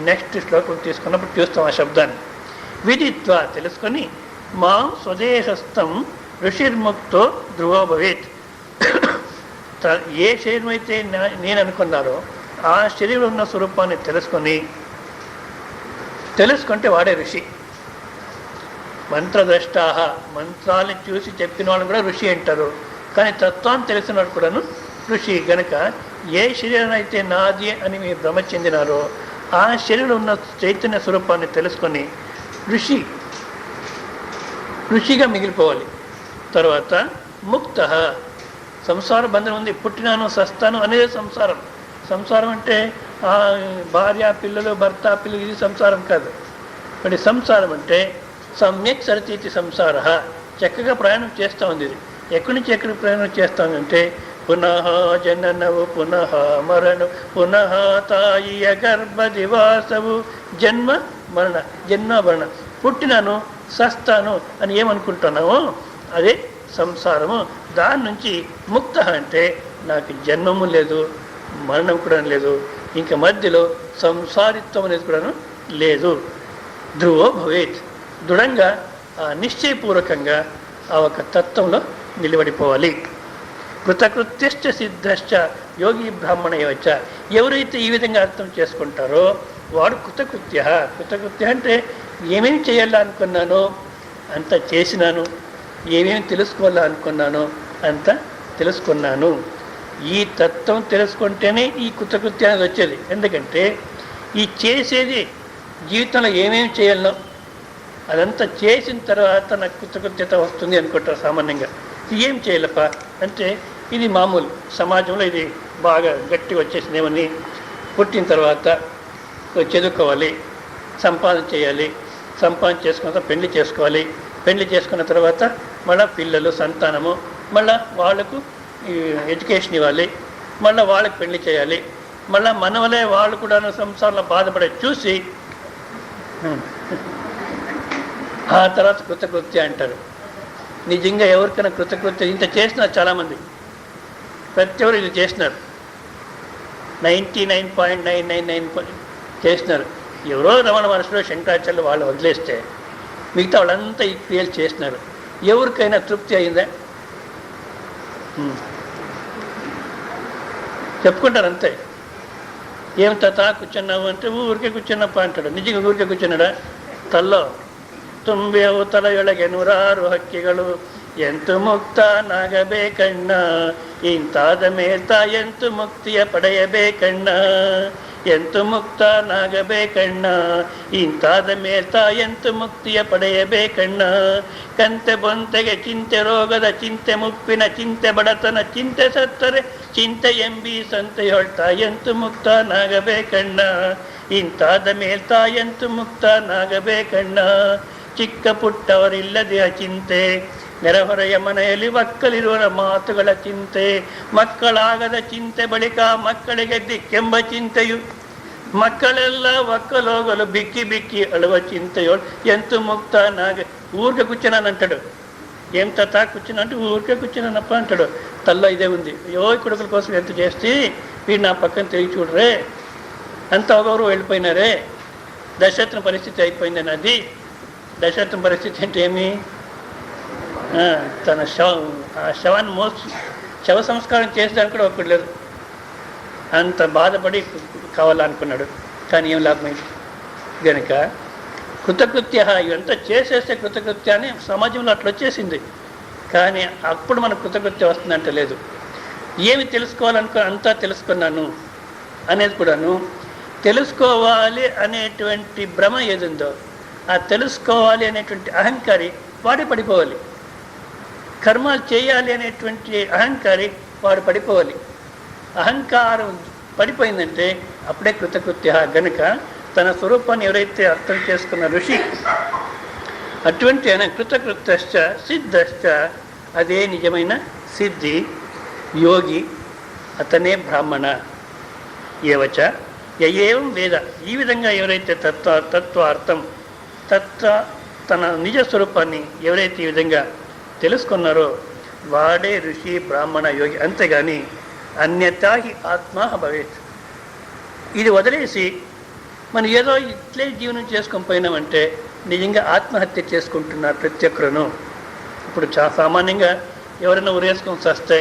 నెక్స్ట్ శ్లోకం తీసుకున్నప్పుడు చూస్తాం ఆ శబ్దాన్ని. విదిత్వా తెలుసుకొని మా స్వదేశస్థం ఋషిర్ముక్తో ధ్రువో భవేత్. ఏ శరీరం అయితే నేను అనుకున్నారో ఆ శరీరంలో ఉన్న స్వరూపాన్ని తెలుసుకుంటే వాడే ఋషి. మంత్రద్రష్టాహ, మంత్రాన్ని చూసి చెప్పిన వాళ్ళని కూడా ఋషి అంటారు. కానీ తత్వాన్ని తెలిసిన వాడు కూడాను ఋషి. గనక ఏ శరీరం అయితే నాది అని మీరు భ్రమ చెందినారో ఆ శరీరంలో ఉన్న చైతన్య స్వరూపాన్ని తెలుసుకొని ఋషిగా మిగిలిపోవాలి. తర్వాత ముక్త, సంసార బంధం ఉంది. పుట్టినాను సస్తాను అనేది సంసారం. సంసారం అంటే భార్య పిల్లలు భర్త పిల్లలు ఇది సంసారం కాదు. మరి సంసారం అంటే సమ్యక్ సరతీతి సంసార, చక్కగా ప్రయాణం చేస్తూ ఉంది. ఇది ఎక్కడి నుంచి ఎక్కడికి ప్రయాణం చేస్తానంటే పునః జననవు పునః మరణు పునః తాయియ గర్భ దివాసవు జన్మ మరణ జన్మ మరణ. పుట్టినాను సస్తాను అని ఏమనుకుంటున్నామో అదే సంసారము. దాని నుంచి ముక్త అంటే నాకు జన్మము లేదు, మరణం కూడా లేదు, ఇంకా మధ్యలో సంసారిత్వం అనేది కూడా లేదు. ధ్రువో భవేత్, దృఢంగా నిశ్చయపూర్వకంగా ఆ ఒక తత్వంలో నిలబడిపోవాలి. కృతకృత్యశ్చ సిద్ధశ్చ యోగి బ్రాహ్మణ ఏవచ్చ. ఎవరైతే ఈ విధంగా అర్థం చేసుకుంటారో వాడు కృతకృత్య. కృతకృత్య అంటే ఏమేమి చేయాలా అనుకున్నానో అంత చేసినాను, ఏమేమి తెలుసుకోవాలా అనుకున్నానో అంత తెలుసుకున్నాను. ఈ తత్వం తెలుసుకుంటేనే ఈ కృతకృత్య అనేది వచ్చేది. ఎందుకంటే ఈ చేసేది జీవితంలో ఏమేమి చేయాలో అదంతా చేసిన తర్వాత నాకు కృతకృత్యత వస్తుంది అనుకుంటారు సామాన్యంగా. ఏం చేయాలప్ప అంటే ఇది మామూలు సమాజంలో ఇది బాగా గట్టి వచ్చేసిందేమని పుట్టిన తర్వాత చదువుకోవాలి, సంపాదన చేయాలి, సంపాదన చేసుకున్న తర్వాత పెళ్లి చేసుకోవాలి, పెళ్లి చేసుకున్న తర్వాత మళ్ళీ పిల్లలు సంతానము, మళ్ళీ వాళ్ళకు ఎడ్యుకేషన్ ఇవ్వాలి, మళ్ళీ వాళ్ళకి పెళ్లి చేయాలి, మళ్ళీ మనవలే వాళ్ళు కూడా సంసారంలో బాధపడే చూసి ఆ తర్వాత కృతకృత్య అంటారు. నిజంగా ఎవరికైనా కృతకృత్య ఇంత చేసినారు చాలామంది, ప్రతి ఒక్కరు ఇది చేసినారు. 99.999 చేసినారు. ఎవరో రమణ మహర్షులు శంకరాచార్యులు వాళ్ళు వదిలేస్తే మిగతా వాళ్ళంతా ఈ క్రియలు చేసినారు. ఎవరికైనా తృప్తి అయిందా? చెప్పుకుంటారు అంతే. ఏం తాత కూర్చున్నావు అంటే ఊరికే కూర్చున్నప్ప అంటాడు. నిజంగా ఊరికే కూర్చున్నాడా? తల్లో ತುಂಬಿ ಅವತಲಯೊಳಗೆ ನೂರಾರು ಹಕ್ಕಿಗಳು ಎಂತು ಮುಕ್ತ ನಾಗಬೇಕಣ್ಣ, ಇಂತಾದ ಮೇಲ್ತ ಎಂತು ಮುಕ್ತಿಯ ಪಡೆಯಬೇಕಣ್ಣ, ಎಂತು ಮುಕ್ತ ನಾಗಬೇಕಣ್ಣ, ಇಂತಾದ ಮೇಲ್ತ ಎಂತು ಮುಕ್ತಿಯ ಪಡೆಯಬೇಕಣ್ಣ. ಕಂತೆ ಬೊಂತೆಗೆ ಚಿಂತೆ ರೋಗದ ಚಿಂತೆ ಮುಪ್ಪಿನ ಚಿಂತೆ ಬಡತನ ಚಿಂತೆ ಸತ್ತರೆ ಚಿಂತೆ ಎಂಬಿ ಸಂತೆ ಹೊಳ್ತಾ ಎಂತು ಮುಕ್ತ ನಾಗಬೇಕಣ್ಣ, ಇಂತಾದ ಮೇಲ್ತ ಎಂತು ಮುಕ್ತ ನಾಗಬೇಕಣ್ಣ. ಚಿಕ್ಕ ಪುಟ್ಟವರಿಲ್ಲದೆ ಚಿಂತೆ, ನೆರೆಹೊರೆಯ ಮನೆಯಲ್ಲಿ ಮಕ್ಕಳಿರುವ ಮಾತುಗಳ ಚಿಂತೆ, ಮಕ್ಕಳಾಗದ ಚಿಂತೆ ಬಳಿಕ ಮಕ್ಕಳಿಗೆ ದಿಕ್ಕೆಂಬ ಚಿಂತೆಯು, ಮಕ್ಕಳೆಲ್ಲ ಒಕ್ಕಲೋಗಲು ಬಿಕ್ಕಿ ಬಿಕ್ಕಿ ಅಳುವ ಚಿಂತೆಯೋ ಎಂತು ಮುಕ್ತ ನಾಗ. ఊరికే కూర్చున్నాను అంటాడు. ఏం తాత కూర్చున్నా అంటే ఊరికే కూర్చున్నానప్ప అంటాడు. తల్లో ఇదే ఉంది. అయ్యో కొడుకుల కోసం ఎంత చేస్తే వీడు నా పక్కన తిరిగి చూడరే, అంత ఒకరు వెళ్ళిపోయినారే, దశరథుని పరిస్థితి అయిపోయిందని. అది దశరథుని పరిస్థితి అంటే ఏమి? తన శవాన్ని శవ సంస్కారం చేసేదానికి కూడా ఒక్కడు లేదు. అంత బాధపడి కావాలనుకున్నాడు. కానీ ఏం లాభమైంది? కనుక కృతకృత్య ఇవంతా చేసేస్తే కృతకృత్య అని సమాజంలో అట్లా వచ్చేసింది. కానీ అప్పుడు మనకు కృతకృత్య వస్తుందంటే లేదు. ఏమి తెలుసుకోవాలనుకో అంతా తెలుసుకున్నాను అనేది కూడాను, తెలుసుకోవాలి అనేటువంటి భ్రమ ఏదుందో ఆ తెలుసుకోవాలి అనేటువంటి అహంకారి వాడే పడిపోవాలి. కర్మాలు చేయాలి అనేటువంటి అహంకారి వాడు పడిపోవాలి. అహంకారం పడిపోయిందంటే అప్పుడే కృతకృత్య. గనుక తన స్వరూపాన్ని ఎవరైతే అర్థం చేసుకున్న ఋషి, అటువంటి ఆయన కృతకృత్యశ్చ సిద్ధశ్చ, అదే నిజమైన సిద్ధి. యోగి అతనే బ్రాహ్మణ. ఏవచ ఏం వేద, ఈ విధంగా ఎవరైతే తత్వార్థం తన నిజ స్వరూపాన్ని ఎవరైతే ఈ విధంగా తెలుసుకున్నారో వాడే ఋషి, బ్రాహ్మణ, యోగి. అంతేగాని అన్యతా హి ఆత్మ భవేత్. ఇది వదిలేసి మనం ఏదో ఇట్లే జీవనం చేసుకొని పోయినామంటే నిజంగా ఆత్మహత్య చేసుకుంటున్నారు ప్రతి ఒక్కరును. ఇప్పుడు సామాన్యంగా ఎవరైనా ఉరేసుకొని వస్తే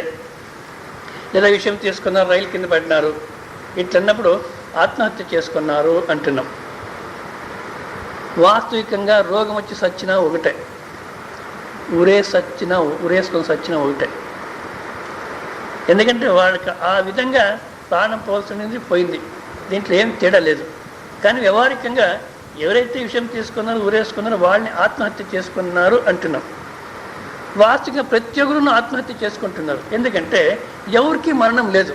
లేదా విషయం తీసుకున్నారు, రైలు కింద పడినారు, ఇట్లన్నప్పుడు ఆత్మహత్య చేసుకున్నారు అంటున్నాం. వాస్తవికంగా రోగం వచ్చి సచ్చినా ఒకటే, ఉరేసుకొని సచ్చినా ఒకటే. ఎందుకంటే వాళ్ళకి ఆ విధంగా ప్రాణం పోల్సినది పోయింది, దీంట్లో ఏం తేడా లేదు. కానీ వ్యవహారికంగా ఎవరైతే విషయం తీసుకున్నారో ఊరేసుకున్నారో వాళ్ళని ఆత్మహత్య చేసుకున్నారు అంటున్నాం. వాస్తవికంగా ప్రతి ఒక్కరును ఆత్మహత్య చేసుకుంటున్నారు. ఎందుకంటే ఎవరికి మరణం లేదు.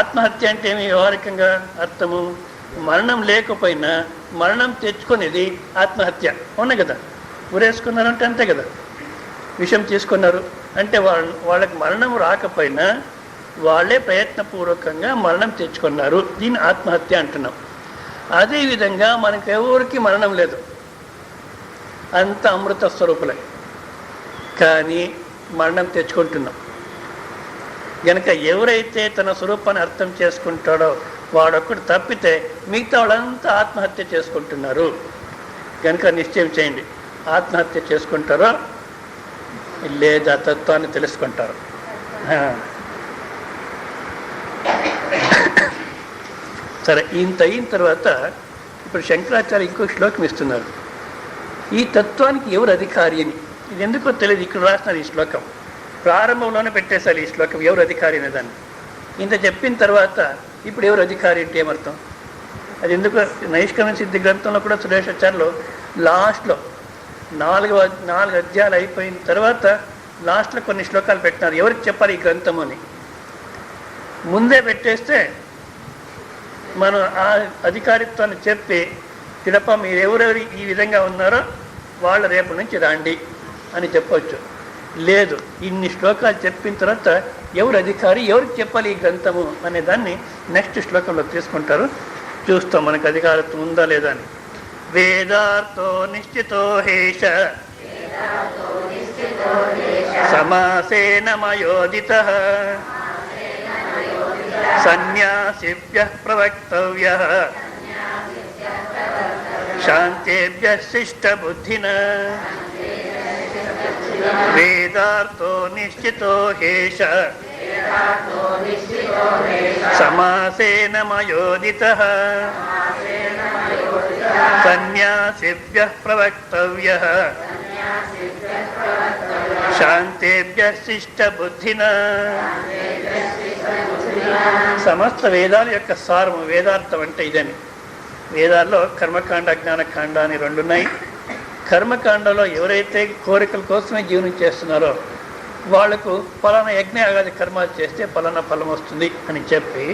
ఆత్మహత్య అంటే ఏమి వ్యవహారికంగా అర్థము? మరణం లేకపోయినా మరణం తెచ్చుకునేది ఆత్మహత్య. అవునా కదా? ఊరేసుకున్నారంటే అంతే కదా. విషయం తీసుకున్నారు అంటే వాళ్ళకి మరణం రాకపోయినా వాళ్ళే ప్రయత్నపూర్వకంగా మరణం తెచ్చుకున్నారు, దీన్ని ఆత్మహత్య అంటున్నాం. అదేవిధంగా మనకు ఎవరికి మరణం లేదు, అంత అమృత స్వరూపులే, కానీ మరణం తెచ్చుకుంటున్నాం. కనుక ఎవరైతే తన స్వరూపాన్ని అర్థం చేసుకుంటాడో వాడొక్కడు తప్పితే మిగతా వాళ్ళంతా ఆత్మహత్య చేసుకుంటున్నారు. కనుక నిశ్చయం చేయండి, ఆత్మహత్య చేసుకుంటారో లేదా తత్వాన్ని తెలుసుకుంటారు. సరే, ఇంత అయిన తర్వాత ఇప్పుడు శంకరాచార్య ఇంకో శ్లోకం ఇస్తున్నారు. ఈ తత్వానికి ఎవరు అధికారి అని. ఇది ఎందుకో తెలియదు, ఇక్కడ రాస్తున్నారు ఈ శ్లోకం. ప్రారంభంలోనే పెట్టేశారు ఈ శ్లోకం, ఎవరు అధికారి అనే దాన్ని. ఇంత చెప్పిన తర్వాత ఇప్పుడు ఎవరు అధికారి అంటే ఏమర్థం? అది ఎందుకు నైష్కర్మ్య సిద్ధి గ్రంథంలో కూడా సురేషాచార్యులు లాస్ట్లో నాలుగు అధ్యాయాలు అయిపోయిన తర్వాత లాస్ట్లో కొన్ని శ్లోకాలు పెట్టినారు, ఎవరికి చెప్పాలి ఈ గ్రంథం అని. ముందే పెట్టేస్తే మనం ఆ అధికారిత్వాన్ని చెప్పి తిడప మీరు ఎవరెవరు ఈ విధంగా ఉన్నారో వాళ్ళు రేపు నుంచి రండి అని చెప్పవచ్చు. లేదు, ఇన్ని శ్లోకాలు చెప్పిన తర్వాత ఎవరు అధికారి, ఎవరికి చెప్పాలి ఈ గ్రంథము అనే దాన్ని నెక్స్ట్ శ్లోకంలో తీసుకుంటారు. చూస్తాం మనకు అధికారత్వం ఉందా లేదా అని. వేదార్థో నిశ్చితో హేష సమాసేన మయోదితః సన్యాసిభ్యః ప్రవక్తవ్యః శాంతేభ్యః శిష్టబుద్ధినా. వేదార్థో నిశ్చితో హేష సమాసేన మయోదితః సన్యాసిభ్యః ప్రవక్తవ్యః శాంతేభ్యః శిష్టబుద్ధినా. సమస్త వేదాల యొక్క సారము, వేదార్థం అంటే ఇదని. వేదాల్లో కర్మకాండ, జ్ఞానకాండ అని రెండు ఉన్నాయి. కర్మకాండలో ఎవరైతే కోరికల కోసమే జీవనం చేస్తున్నారో వాళ్లకు ఫలానా యజ్ఞ ఆగాది కర్మాలు చేస్తే ఫలానా ఫలం వస్తుంది అని చెప్పి,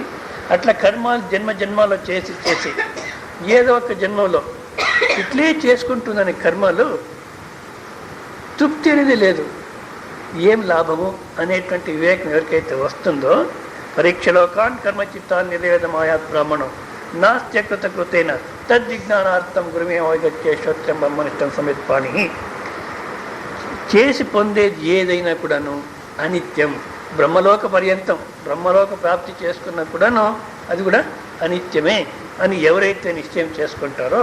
అట్లా కర్మాలు జన్మ జన్మాలో చేసి చేసి ఏదో ఒక జన్మలో ఇట్లే చేసుకుంటుందని కర్మలు తృప్తి అనేది లేదు, ఏం లాభము అనేటువంటి వివేకం ఎవరికైతే వస్తుందో, పరీక్షలోకాన్ కర్మచిత్తాన్ని నివేదమాయాత్ బ్రాహ్మణం నాస్త్యకృత కృతేన తద్విజ్ఞానార్థం గురుమే వైగత్య శ్రోత్రం బ్రహ్మనిష్టం సమిత్పాణి. చేసి పొందేది ఏదైనా కూడాను అనిత్యం. బ్రహ్మలోక పర్యంతం, బ్రహ్మలోక ప్రాప్తి చేసుకున్నా కూడాను అది కూడా అనిత్యమే అని ఎవరైతే నిశ్చయం చేసుకుంటారో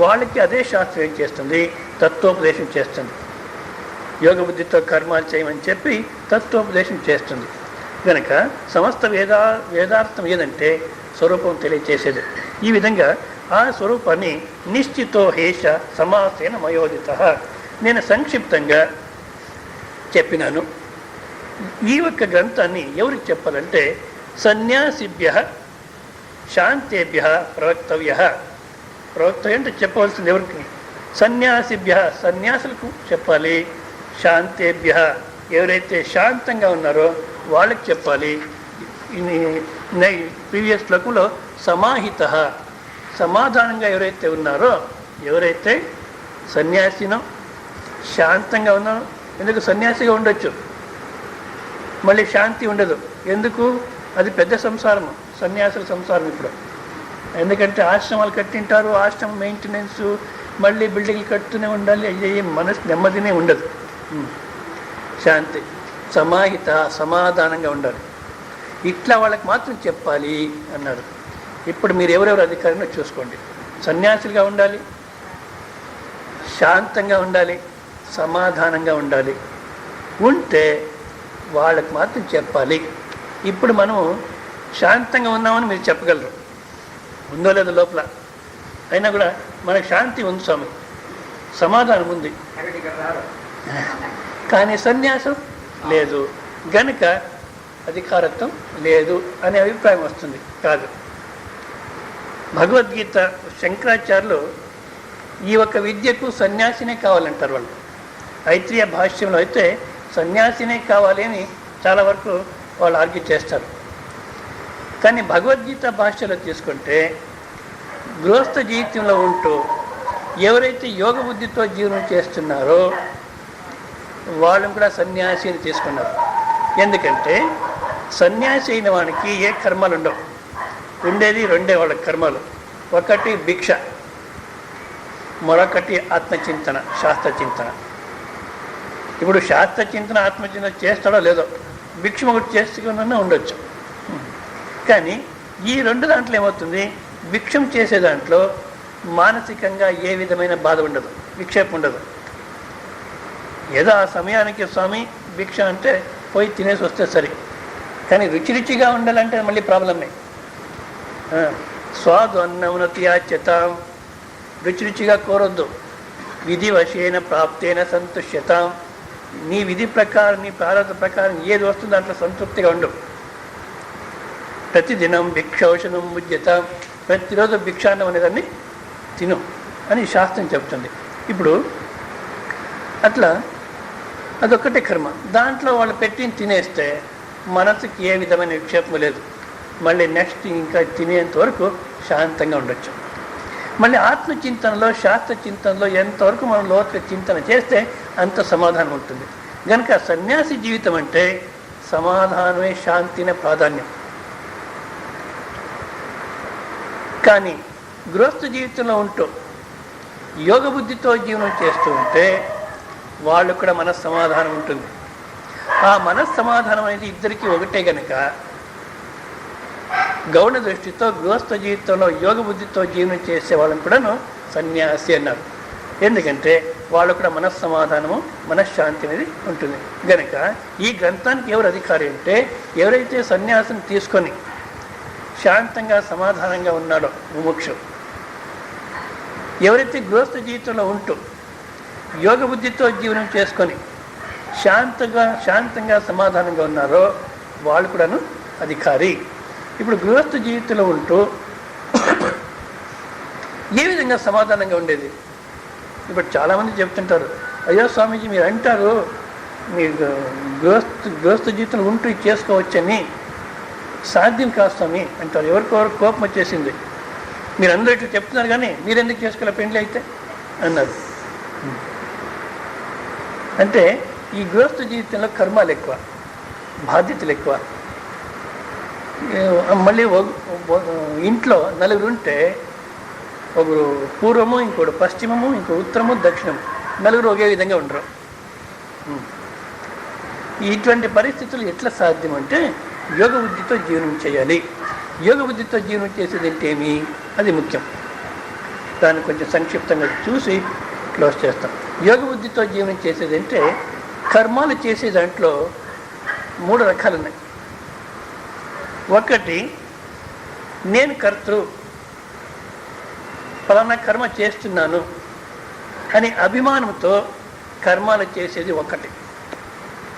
వాళ్ళకి అదే శాస్త్రం ఏం చేస్తుంది, తత్వోపదేశం చేస్తుంది. యోగ బుద్ధితో కర్మాలు చేయమని చెప్పి తత్వోపదేశం చేస్తుంది. కనుక సమస్త వేదార్థం ఏదంటే స్వరూపం తెలియచేసేది. ఈ విధంగా ఆ స్వరూపాన్ని నిశ్చితో హేష సమాసేన మయోదిత. నేను సంక్షిప్తంగా చెప్పినాను. ఈ యొక్క గ్రంథాన్ని ఎవరికి చెప్పాలంటే సన్యాసిభ్య శాంతేభ్య ప్రవక్తవ్య. ప్రవక్తవ్య అంటే చెప్పవలసింది ఎవరికి? సన్యాసిభ్య సన్యాసులకు చెప్పాలి. శాంతేభ్య ఎవరైతే శాంతంగా ఉన్నారో వాళ్ళకి చెప్పాలి. ప్రీవియస్ శ్లోకంలో సమాహిత సమాధానంగా ఎవరైతే ఉన్నారో, ఎవరైతే సన్యాసినో శాంతంగా ఉన్నారో, ఎందుకు సన్యాసిగా ఉండొచ్చు మళ్ళీ శాంతి ఉండదు. ఎందుకు? అది పెద్ద సంసారం, సన్యాసుల సంసారం. ఇప్పుడు ఎందుకంటే ఆశ్రమాలు కట్టింటారు, ఆశ్రమ మెయింటెనెన్స్, మళ్ళీ బిల్డింగ్లు కడుతూనే ఉండాలి, అయ్యే మనసు నెమ్మదినే ఉండదు. శాంతి సమాహిత సమాధానంగా ఉండాలి. ఇట్లా వాళ్ళకి మాత్రం చెప్పాలి అన్నారు. ఇప్పుడు మీరు ఎవరెవరు అధికారంలో చూసుకోండి. సన్యాసులుగా ఉండాలి, శాంతంగా ఉండాలి, సమాధానంగా ఉండాలి. ఉంటే వాళ్ళకి మాత్రం చెప్పాలి. ఇప్పుడు మనం శాంతంగా ఉన్నామని మీరు చెప్పగలరు, ఉందో లేదో లోపల, అయినా కూడా మనకు శాంతి ఉంది స్వామి, సమాధానం ఉంది, కానీ సన్యాసం లేదు గనుక అధికారత్వం లేదు అనే అభిప్రాయం వస్తుంది. కాదు, భగవద్గీత శంకరాచార్యులు ఈ ఒక్క విద్యకు సన్యాసినే కావాలంటారు వాళ్ళు. ఐత్రేయ భాష్యంలో అయితే సన్యాసినే కావాలి అని చాలా వరకు వాళ్ళు ఆర్గ్యూ చేస్తారు. కానీ భగవద్గీత భాషలో తీసుకుంటే గృహస్థ జీవితంలో ఉంటూ ఎవరైతే యోగ బుద్ధితో జీవనం చేస్తున్నారో వాళ్ళని కూడా సన్యాసి అని తీసుకున్నారు. ఎందుకంటే సన్యాసి అయిన వానికి ఏ కర్మలు ఉండవు, ఉండేది రెండే వాళ్ళ కర్మలు. ఒకటి భిక్ష, మరొకటి ఆత్మచింతన, శాస్త్రచింతన. ఇప్పుడు శాస్త్రచింతన ఆత్మచింతన చేస్తాడో లేదో, భిక్ష ఒకటి చేసుకున్నా ఉండొచ్చు. కానీ ఈ రెండు దాంట్లో ఏమవుతుంది, భిక్షం చేసే దాంట్లో మానసికంగా ఏ విధమైన బాధ ఉండదు, విక్షేపం ఉండదు. ఏదో ఆ సమయానికి స్వామి భిక్ష అంటే పోయి తినేసి వస్తే సరి, కానీ రుచిగా ఉండాలంటే మళ్ళీ ప్రాబ్లమే. స్వాదు అన్నమునతి యాచ్యతాం, రుచిగా కోరొద్దు. విధి వశేన ప్రాప్తేన సంతుష్యతాం, నీ విధి ప్రకారం నీ ప్రారంభ ప్రకారం ఏది వస్తుందో దాంట్లో సంతృప్తిగా ఉండు. ప్రతిదినం భిక్షౌషణం ముజ్యతాం, ప్రతిరోజు భిక్షాన్నం అనేదాన్ని తిను అని శాస్త్రం చెప్తుంది. ఇప్పుడు అట్లా అదొక్కటే కర్మ, దాంట్లో వాళ్ళు పెట్టి తినేస్తే మనసుకి ఏ విధమైన విక్షేపం లేదు. మళ్ళీ నెక్స్ట్ ఇంకా తినేంత వరకు శాంతంగా ఉండొచ్చు. మళ్ళీ ఆత్మచింతనలో శాస్త్రచింతనలో ఎంతవరకు మనం లోతుగా చింతన చేస్తే అంత సమాధానం ఉంటుంది. కనుక సన్యాసి జీవితం అంటే సమాధానమే శాంతినే ప్రాధాన్యం. కానీ గృహస్థ జీవితంలో ఉంటూ యోగ బుద్ధితో జీవనం చేస్తూ ఉంటే వాళ్ళు కూడా మనస్సమాధానం ఉంటుంది. ఆ మనస్సమాధానం అనేది ఇద్దరికీ ఒకటే కనుక గౌణ దృష్టితో గృహస్థ జీవితంలో యోగ బుద్ధితో జీవనం చేసే వాళ్ళని కూడాను సన్యాసి అన్నారు. ఎందుకంటే వాళ్ళు కూడా మనస్సమాధానము మనశ్శాంతి అనేది ఉంటుంది. కనుక ఈ గ్రంథానికి ఎవరు అధికారి అంటే ఎవరైతే సన్యాసం తీసుకొని శాంతంగా సమాధానంగా ఉన్నాడో ముముక్షు, ఎవరైతే గృహస్థ జీవితంలో ఉంటూ యోగ బుద్ధితో జీవనం చేసుకొని శాంతంగా సమాధానంగా ఉన్నారో వాళ్ళు కూడాను అధికారి. ఇప్పుడు గృహస్థ జీవితంలో ఉంటూ ఏ విధంగా సమాధానంగా ఉండేది? ఇప్పుడు చాలామంది చెప్తుంటారు, అయ్యో స్వామీజీ మీరు అంటారు మీరు గృహస్థ జీవితంలో ఉంటూ చేసుకోవచ్చని, సాధ్యం కాదు స్వామి అంటారు. ఎవరికొవరు కోపం వచ్చేసింది, మీరు అందరూ ఇట్లా చెప్తున్నారు కానీ మీరెందుకు చేసుకోలే పెండ్లి అయితే అన్నారు. అంటే ఈ గృహస్థ జీవితంలో కర్మాలు ఎక్కువ, బాధ్యతలు ఎక్కువ. మళ్ళీ ఇంట్లో నలుగురు ఉంటే ఒకరు పూర్వము, ఇంకోటి పశ్చిమము, ఇంకో ఉత్తరము, దక్షిణము, నలుగురు ఒకే విధంగా ఉండరు. ఇటువంటి పరిస్థితులు ఎట్లా సాధ్యం అంటే యోగ బుద్ధితో జీవనం చేయాలి. యోగ బుద్ధితో జీవనం చేసేది అంటే ఏమి, అది ముఖ్యం. దాన్ని కొంచెం సంక్షిప్తంగా చూసి క్లోజ్ చేస్తాం. యోగ బుద్ధితో జీవనం చేసేది అంటే కర్మాలు చేసే దాంట్లో 3 రకాలు ఉన్నాయి. ఒకటి నేను కర్తృ, ఫలానా కర్మ చేస్తున్నాను అని అభిమానంతో కర్మాలు చేసేది ఒకటి.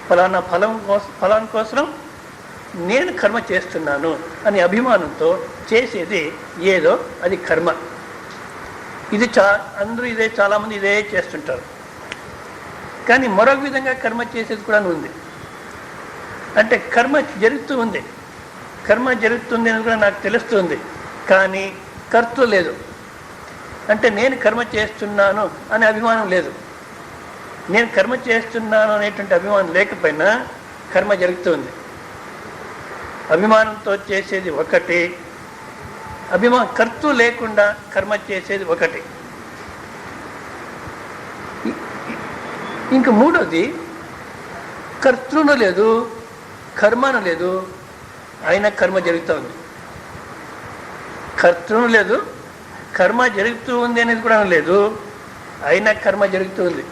ఫలానా ఫలం కోసం నేను కర్మ చేస్తున్నాను అని అభిమానంతో చేసేది ఏదో అది కర్మ. ఇది అందరూ చాలామంది ఇదే చేస్తుంటారు. కానీ మరొక విధంగా కర్మ చేసేది కూడా ఉంది. అంటే కర్మ జరుగుతూ ఉంది, కర్మ జరుగుతుంది అని కూడా నాకు తెలుస్తుంది, కానీ కర్త లేదు. అంటే నేను కర్మ చేస్తున్నాను అనే అభిమానం లేదు. నేను కర్మ చేస్తున్నాను అనేటువంటి అభిమానం లేకపోయినా కర్మ జరుగుతుంది. అభిమానంతో చేసేది ఒకటి, కర్త లేకుండా కర్మ చేసేది ఒకటి. ఇంక మూడోది, కర్తృను లేదు, కర్మను లేదు, అయినా కర్మ జరుగుతూ ఉంది. కర్తృను లేదు, కర్మ జరుగుతూ ఉంది అనేది కూడా లేదు, అయినా కర్మ జరుగుతూ ఉంది.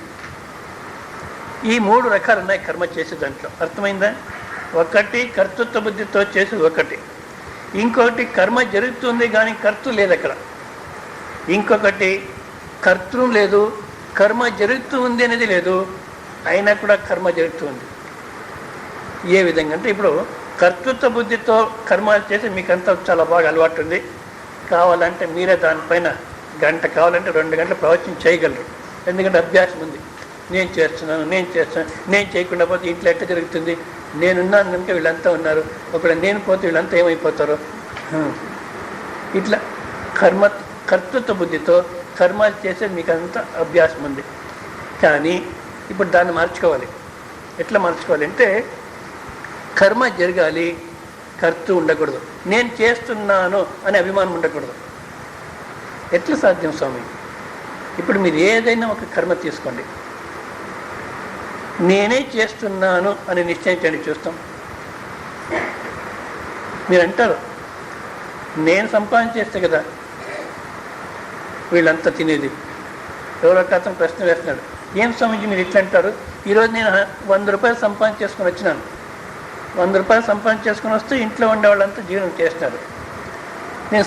ఈ 3 రకాలు ఉన్నాయి కర్మ చేసే దాంట్లో. అర్థమైందా? ఒకటి కర్తృత్వ బుద్ధితో చేసేది ఒకటి, ఇంకొకటి కర్మ జరుగుతుంది కానీ కర్తృ లేదు అక్కడ, ఇంకొకటి కర్తృ లేదు, కర్మ జరుగుతూ ఉంది అనేది లేదు, అయినా కూడా కర్మ జరుగుతుంది. ఏ విధంగా అంటే ఇప్పుడు కర్తృత్వ బుద్ధితో కర్మలు చేసి మీకంతా చాలా బాగా అలవాటు ఉంది. కావాలంటే మీరే దానిపైన గంట కావాలంటే 2 గంటలు ప్రవచనం చేయగలరు. ఎందుకంటే అభ్యాసం ఉంది. నేను చేస్తున్నాను, నేను చేయకుండా పోతే ఇంట్లో ఎట్లా జరుగుతుంది, నేనున్నాను కనుక వీళ్ళంతా ఉన్నారు, ఒకవేళ నేను పోతే వీళ్ళంతా ఏమైపోతారో. ఇట్లా కర్తృత్వ బుద్ధితో కర్మలు చేసే మీకు అంతా అభ్యాసం ఉంది. కానీ ఇప్పుడు దాన్ని మార్చుకోవాలి. ఎట్లా మార్చుకోవాలి అంటే కర్మ జరగాలి, కర్త ఉండకూడదు, నేను చేస్తున్నాను అనే అభిమానం ఉండకూడదు. ఎట్లా సాధ్యం స్వామి? ఇప్పుడు మీరు ఏదైనా ఒక కర్మ తీసుకోండి, నేనే చేస్తున్నాను అని నిశ్చయించండి, చూస్తాం. మీరు అంటారు నేను సంపాదించేస్తే కదా వీళ్ళంతా తినేది. ఎవరో అతను ప్రశ్న వేస్తున్నాడు, ఏం స్వామిజీ మీరు ఇట్లా అంటారు, ఈరోజు నేను 100 రూపాయలు సంపాదించేసుకొని వచ్చినాను, 100 రూపాయలు సంపాదించేసుకొని వస్తే ఇంట్లో ఉండే వాళ్ళంతా జీవనం చేస్తున్నారు, నేను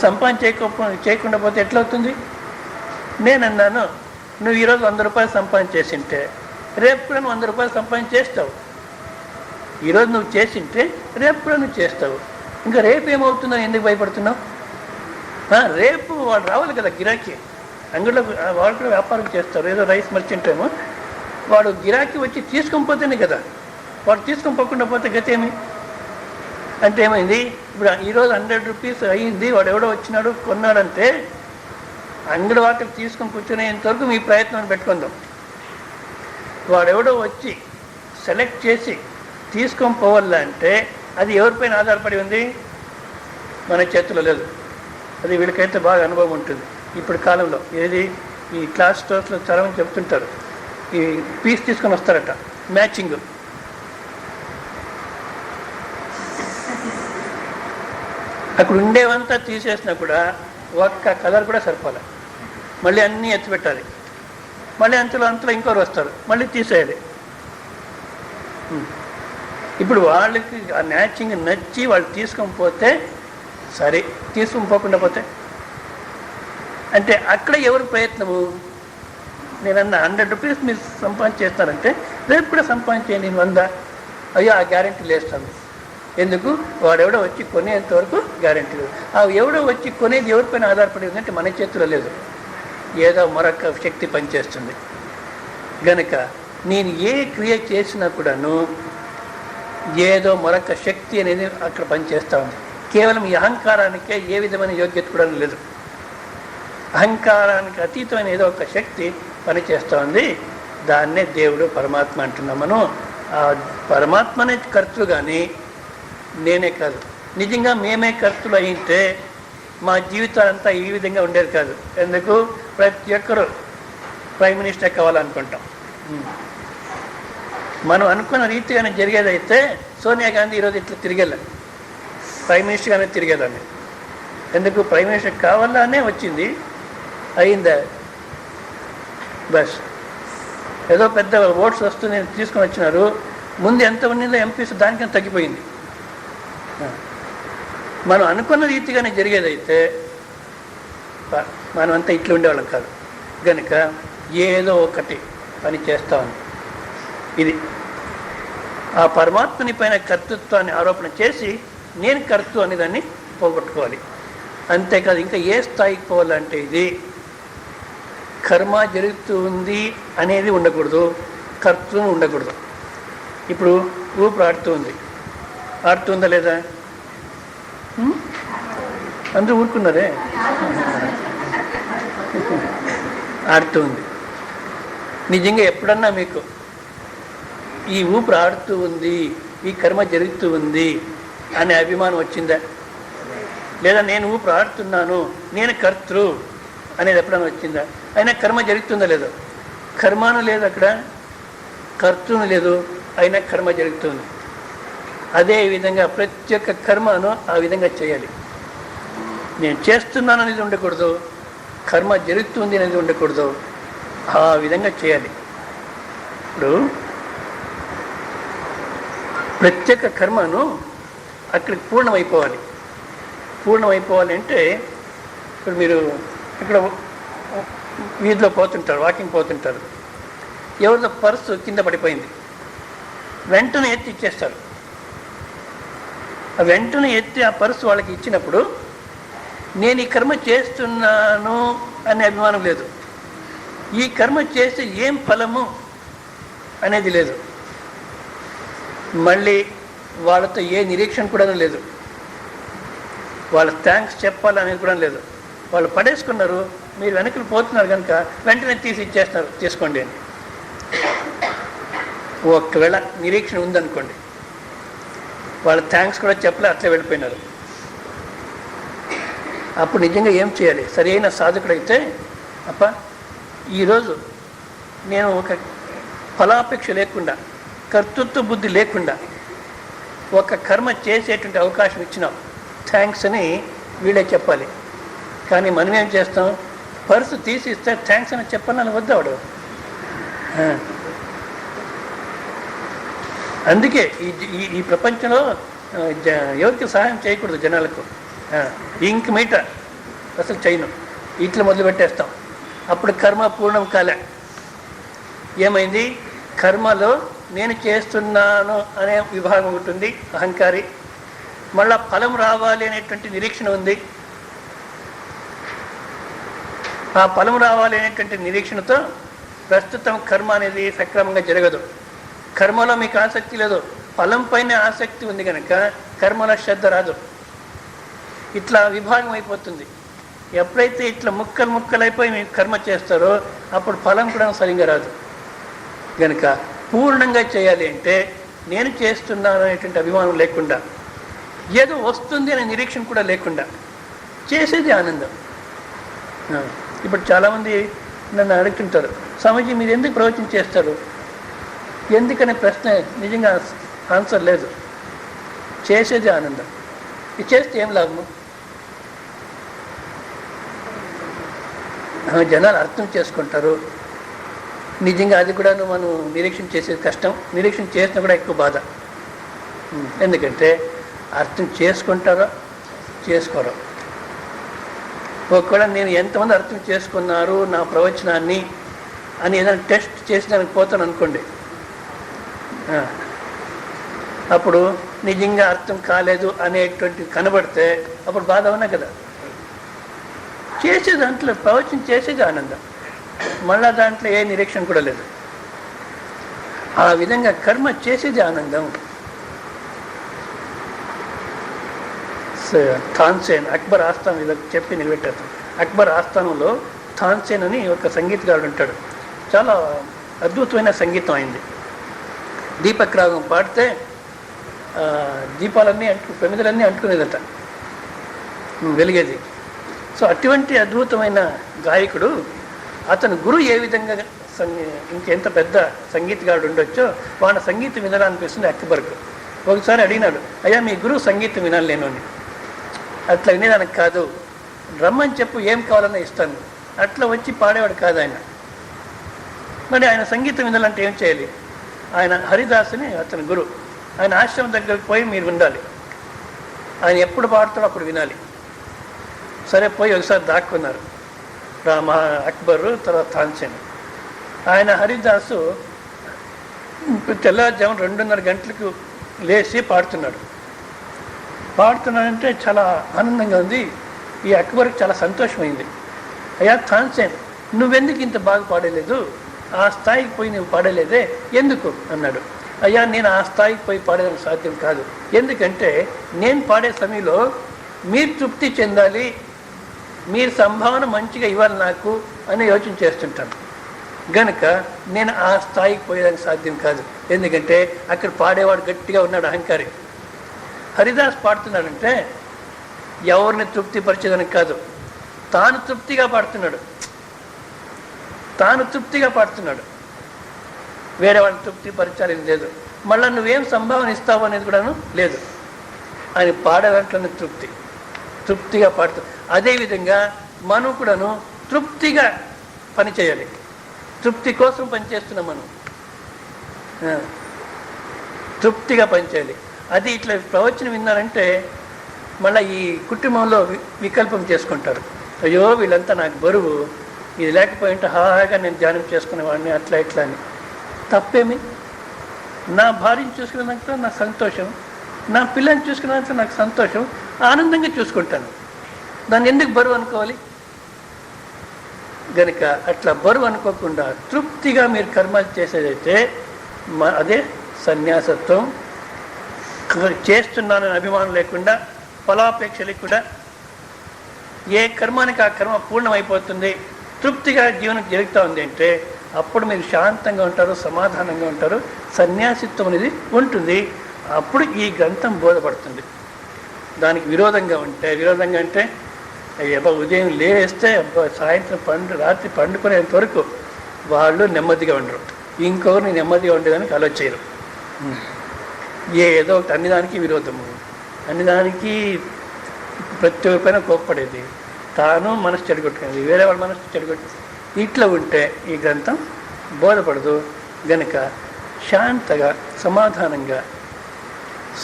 చేయకుండా పోతే ఎట్లవుతుంది? నేను అన్నాను, నువ్వు ఈరోజు 100 రూపాయలు సంపాదించేసింటే రేపు కూడా నువ్వు 100 రూపాయలు సంపాదించేస్తావు. ఈరోజు నువ్వు చేసింటే రేపు కూడా నువ్వు చేస్తావు. ఇంకా రేపు ఏమవుతుందని ఎందుకు భయపడుతున్నావు? రేపు వాడు రావాలి కదా గిరాకీ. అంగడిలో వాడు కూడా వ్యాపారం చేస్తారు, ఏదో రైస్ మర్చెంట్ ఏమో, వాడు గిరాకీ వచ్చి తీసుకొని పోతేనే కదా, వాడు తీసుకొని పోకుండా పోతే గతి ఏమి? అంటే ఏమైంది, ఇప్పుడు ఈరోజు 100 రూపీస్ అయ్యింది, వాడు ఎవడో వచ్చినాడు కొన్నాడంటే అంగడి వాటికి తీసుకొని కూర్చునేంతవరకు మీ ప్రయత్నాన్ని పెట్టుకుందాం. వాడెవడో వచ్చి సెలెక్ట్ చేసి తీసుకొని పోవాలంటే అది ఎవరిపైన ఆధారపడి ఉంది? మన చేతిలో లేదు. అది వీళ్ళకైతే బాగా అనుభవం ఉంటుంది. ఇప్పుడు కాలంలో ఏది ఈ క్లాస్ స్టోర్స్లో చాలామంది చెప్తుంటారు, ఈ పీస్ తీసుకొని వస్తారట మ్యాచింగ్. అక్కడ ఉండేవంతా తీసేసినా కూడా ఒక్క కలర్ కూడా సరిపోలే, మళ్ళీ అన్నీ ఎత్తిపెట్టాలి, మళ్ళీ అంతలో ఇంకోరు వస్తారు, మళ్ళీ తీసేయాలి. ఇప్పుడు వాళ్ళకి ఆ మ్యాచింగ్ నచ్చి వాళ్ళు తీసుకొని పోతే సరే, తీసుకొని పోకుండా పోతే అంటే అక్కడ ఎవరి ప్రయత్నము? నేనన్నా 100 రూపీస్ మీరు సంపాదించేస్తారంటే రేపు కూడా సంపాదించేయండి, నేను 100. అయ్యో ఆ గ్యారెంటీ లేస్తాను. ఎందుకు? వాడెవడో వచ్చి కొనేంత వరకు గ్యారెంటీ లేదు. ఆ ఎవడో వచ్చి కొనేది ఎవరిపైన ఆధారపడి ఉందంటే మన చేతిలో లేదు, ఏదో మరొక శక్తి పనిచేస్తుంది. గనక నేను ఏ క్రియ చేసినా కూడాను ఏదో మరొక శక్తి అనేది అక్కడ పనిచేస్తూ ఉంది. కేవలం ఈ అహంకారానికే ఏ విధమైన యోగ్యత కూడా లేదు. అహంకారానికి అతీతమైన ఏదో ఒక శక్తి పనిచేస్తూ ఉంది. దాన్నే దేవుడు పరమాత్మ అంటున్నాం మనం. ఆ పరమాత్మనే కర్తృ కానీ నేనే కాదు. నిజంగా మేమే కర్తృలు అయింటే మా జీవితాలంతా ఈ విధంగా ఉండేది కాదు. ఎందుకు? ప్రతి ఒక్కరూ ప్రైమ్ మినిస్టర్ కావాలనుకుంటాం. మనం అనుకున్న రీతిగానే జరిగేదైతే సోనియా గాంధీ ఈరోజు ఇట్లా తిరిగేలా ప్రైమ్ మినిస్టర్గానే తిరిగేదాన్ని. ఎందుకు? ప్రైమ్ మినిస్టర్ కావాలనే వచ్చింది, అయిందా బస్. ఏదో పెద్ద ఓట్స్ వస్తుంది తీసుకొని వచ్చినారు, ముందు ఎంత ఉన్నదో ఎంపీస్ దానికన్నా తగ్గిపోయింది. మనం అనుకున్న రీతిగానే జరిగేదైతే మనమంతా ఇట్లా ఉండేవాళ్ళం కాదు. కనుక ఏదో ఒకటి పని చేస్తామని ఇది ఆ పరమాత్మని పైన కర్తృత్వాన్ని ఆరోపణ చేసి నేను కర్తృ అనే దాన్ని పోగొట్టుకోవాలి. అంతేకాదు ఇంకా ఏ స్థాయికి పోవాలంటే ఇది కర్మ జరుగుతూ ఉంది అనేది ఉండకూడదు, కర్తృను ఉండకూడదు. ఇప్పుడు ఊపిరి ఆడుతుందా లేదా? అందరూ ఊరుకున్నారే. ఆడుతుంది. నిజంగా ఎప్పుడన్నా మీకు ఈ ఊపిరి ఆడుతూ ఉంది, ఈ కర్మ జరుగుతూ ఉంది అనే అభిమానం వచ్చిందా? లేదా నేను ఊపిరి ఆడుతున్నాను, నేను కర్తృ అనేది ఎప్పుడైనా వచ్చిందా? అయినా కర్మ జరుగుతుందా లేదో? కర్మను లేదు, అక్కడ కర్తృను లేదు, అయినా కర్మ జరుగుతుంది. అదేవిధంగా ప్రతి ఒక్క కర్మను ఆ విధంగా చేయాలి. నేను చేస్తున్నాను అనేది ఉండకూడదు, కర్మ జరుగుతుంది అనేది ఉండకూడదు, ఆ విధంగా చేయాలి. ఇప్పుడు ప్రత్యేక కర్మను అక్కడికి పూర్ణమైపోవాలి. పూర్ణమైపోవాలి అంటే ఇప్పుడు మీరు ఇక్కడ వీధిలో పోతుంటారు, వాకింగ్ పోతుంటారు, ఎవరిదో పర్సు కింద పడిపోయింది, వెంటనే ఎత్తి ఇచ్చేస్తారు. ఆ వెంటనే ఎత్తి ఆ పర్సు వాళ్ళకి ఇచ్చినప్పుడు నేను ఈ కర్మ చేస్తున్నాను అనే అభిమానం లేదు, ఈ కర్మ చేస్తే ఏం ఫలము అనేది లేదు, మళ్ళీ వాళ్ళతో ఏ నిరీక్షణ కూడా లేదు, వాళ్ళ థ్యాంక్స్ చెప్పాలనేది కూడా లేదు. వాళ్ళు పడేసుకున్నారు, మీరు వెనక్కి పోతున్నారు కనుక వెంటనే తీసి ఇచ్చేస్తారు, తీసుకోండి అని. ఒకవేళ నిరీక్షణ ఉందనుకోండి, వాళ్ళ థ్యాంక్స్ కూడా చెప్పలే, అట్లే వెళ్ళిపోయినారు. అప్పుడు నిజంగా ఏం చేయాలి? సరైన సాధకుడైతే అప్ప ఈరోజు నేను ఒక ఫలాపేక్ష లేకుండా, కర్తృత్వ బుద్ధి లేకుండా ఒక కర్మ చేసేటువంటి అవకాశం ఇచ్చినాం, థ్యాంక్స్ అని వీళ్ళే చెప్పాలి. కానీ మనం ఏం చేస్తాం? పర్సు తీసి ఇస్తే థ్యాంక్స్ అని చెప్పాలని వద్దావాడు. అందుకే ఈ ప్రపంచంలో ఎవరికి సహాయం చేయకూడదు జనాలకు. ఇంక మీట అసలు చేయను, ఇట్లా మొదలు పెట్టేస్తాం. అప్పుడు కర్మ పూర్ణం కాలే. ఏమైంది? కర్మలో నేను చేస్తున్నాను అనే విభాగం ఉంటుంది, అహంకారి. మళ్ళా ఫలం రావాలి అనేటువంటి నిరీక్షణ ఉంది. ఆ ఫలం రావాలి అనేటువంటి నిరీక్షణతో ప్రస్తుతం కర్మ అనేది సక్రమంగా జరగదు. కర్మలో మీకు ఆసక్తి లేదు, ఫలం పైన ఆసక్తి ఉంది కనుక కర్మలో శ్రద్ధ రాదు. ఇట్లా విభాగం అయిపోతుంది. ఎప్పుడైతే ఇట్లా ముక్కలైపోయి మీకు కర్మ చేస్తారో అప్పుడు ఫలం కూడా సరిగ్గా రాదు. కనుక పూర్ణంగా చేయాలి అంటే నేను చేస్తున్నాను అనేటువంటి అభిమానం లేకుండా, ఏదో వస్తుంది అనే నిరీక్షణ కూడా లేకుండా చేసేది ఆనందం. ఇప్పుడు చాలామంది నన్ను అడుగుతుంటారు, స్వామీజీ మీరు ఎందుకు ప్రవచనం చేస్తారు? ఎందుకనే ప్రశ్న నిజంగా ఆన్సర్ లేదు. చేసేది ఆనందం. ఇది చేస్తే ఏం లాభము? జనాలు అర్థం చేసుకుంటారు. నిజంగా అది కూడా మనం నిరీక్షణ చేసేది కష్టం, నిరీక్షణ చేసినా కూడా ఎక్కువ బాధ. ఎందుకంటే అర్థం చేసుకుంటారో చేసుకోరో. ఒకవేళ నేను ఎంతమంది అర్థం చేసుకున్నారు నా ప్రవచనాన్ని అని ఏదైనా టెస్ట్ చేసేదానికి పోతాను అనుకోండి, అప్పుడు నిజంగా అర్థం కాలేదు అనేటువంటి కనబడితే అప్పుడు బాధ ఉన్నా కదా. చేసే దాంట్లో ప్రవచనం చేసేది ఆనందం, మళ్ళా దాంట్లో ఏ నిరీక్షణ కూడా లేదు. ఆ విధంగా కర్మ చేసేది ఆనందం. తాన్సేన్ అక్బర్ ఆస్థానం ఇలా చెప్పి నిలబెట్టారు. అక్బర్ ఆస్థానంలో తాన్సేన్ అని ఒక సంగీతగాడు ఉంటాడు. చాలా అద్భుతమైన సంగీతం అయింది. దీపక్ రాగం పాడితే దీపాలన్నీ ప్రమిదలన్నీ అంటుకునేదట, వెలిగేది. సో అటువంటి అద్భుతమైన గాయకుడు, అతను గురువు ఏ విధంగా ఇంకెంత పెద్ద సంగీతగాడు ఉండొచ్చో వాళ్ళ సంగీతం వినాలనిపిస్తుంది అక్బర్కు. ఒకసారి అడిగినాడు, అయ్యా మీ గురువు సంగీతం వినాలి నేను అని. అట్లా వినేదానికి కాదు, రమ్మని చెప్పు, ఏం కావాలన్నా ఇస్తాను. అట్లా వచ్చి పాడేవాడు కాదు ఆయన. మరి ఆయన సంగీతం వినాలంటే ఏం చేయాలి? ఆయన హరిదాసుని అతని గురువు, ఆయన ఆశ్రమం దగ్గరికి పోయి మీరు ఉండాలి, ఆయన ఎప్పుడు పాడుతాడో అప్పుడు వినాలి. సరే పోయి ఒకసారి దాక్కున్నారు. అక్బరు, తర్వాత తాన్సేన్. ఆయన హరిదాసు తెల్లవారుజామున 2:30 గంటలకు లేచి పాడుతున్నాడంటే చాలా ఆనందంగా ఉంది. ఈ అక్బర్కి చాలా సంతోషమైంది. అయ్యా తాన్సేన్, నువ్వెందుకు ఇంత బాగా పాడలేదు? ఆ స్థాయికి పోయి నువ్వు పాడలేదే, ఎందుకు అన్నాడు. అయ్యా, నేను ఆ స్థాయికి పోయి పాడేదానికి సాధ్యం కాదు. ఎందుకంటే నేను పాడే సమయంలో మీరు తృప్తి చెందాలి, మీరు సంభావన మంచిగా ఇవ్వాలి నాకు అని యోచన చేస్తుంటాను. గనుక నేను ఆ స్థాయికి పోయేదానికి సాధ్యం కాదు. ఎందుకంటే అక్కడ పాడేవాడు గట్టిగా ఉన్నాడు, అహంకారి. హరిదాస్ పాడుతున్నాడంటే ఎవరిని తృప్తిపరిచేదానికి కాదు, తాను తృప్తిగా పాడుతున్నాడు. వేరే వాళ్ళని తృప్తిపరచాలని లేదు. మళ్ళీ నువ్వేం సంభావన ఇస్తావు అనేది కూడాను లేదు. ఆయన పాడే దాంట్లోనే తృప్తిగా పాడుతూ. అదేవిధంగా మనం కూడాను తృప్తిగా పనిచేయాలి. తృప్తి కోసం పనిచేస్తున్నాం మనం, తృప్తిగా పనిచేయాలి. అది ఇట్లా ప్రవచనం విన్నారంటే మళ్ళీ ఈ కుటుంబంలో వికల్పం చేసుకుంటారు. అయ్యో వీళ్ళంతా నాకు బరువు, ఇది లేకపోయింటే హాయిగా నేను ధ్యానం చేసుకునేవాడిని, అట్లా ఇట్లా అని. తప్పేమి? నా భార్యను చూసుకునేదాంట్లో నాకు సంతోషం, నా పిల్లని చూసుకునేదాంట్లో నాకు సంతోషం, ఆనందంగా చూసుకుంటాను. దాన్ని ఎందుకు బరువు అనుకోవాలి? గనుక అట్లా బరువు అనుకోకుండా తృప్తిగా మీరు కర్మలు చేసేదైతే అదే సన్యాసత్వం. చేస్తున్నానని అభిమానం లేకుండా, ఫలాపేక్ష లేకుండా, ఏ కర్మానికి ఆ కర్మ పూర్ణమైపోతుంది, తృప్తిగా జీవనం జరుగుతూ ఉంది అంటే అప్పుడు మీరు శాంతంగా ఉంటారు, సమాధానంగా ఉంటారు, సన్యాసిత్వం అనేది ఉంటుంది. అప్పుడు ఈ గ్రంథం బోధపడుతుంది. దానికి విరోధంగా అంటే అబ్బా ఉదయం లేస్తే సాయంత్రం రాత్రి పండుకునేంత వరకు వాళ్ళు నెమ్మదిగా ఉండరు, ఇంకొకరిని నెమ్మదిగా ఉండేదానికి ఆలోచించరు. ఏదో ఒకటి అన్నిదానికి విరోధము, అన్నిదానికి ప్రతి ఒక్కరైనా కోప్పడేది, తాను మనసు చెడగొట్టుకునేది, వేరే వాళ్ళ మనసు చెడగొట్టు, ఇట్లా ఉంటే ఈ గ్రంథం బోధపడదు. గనుక శాంతగా సమాధానంగా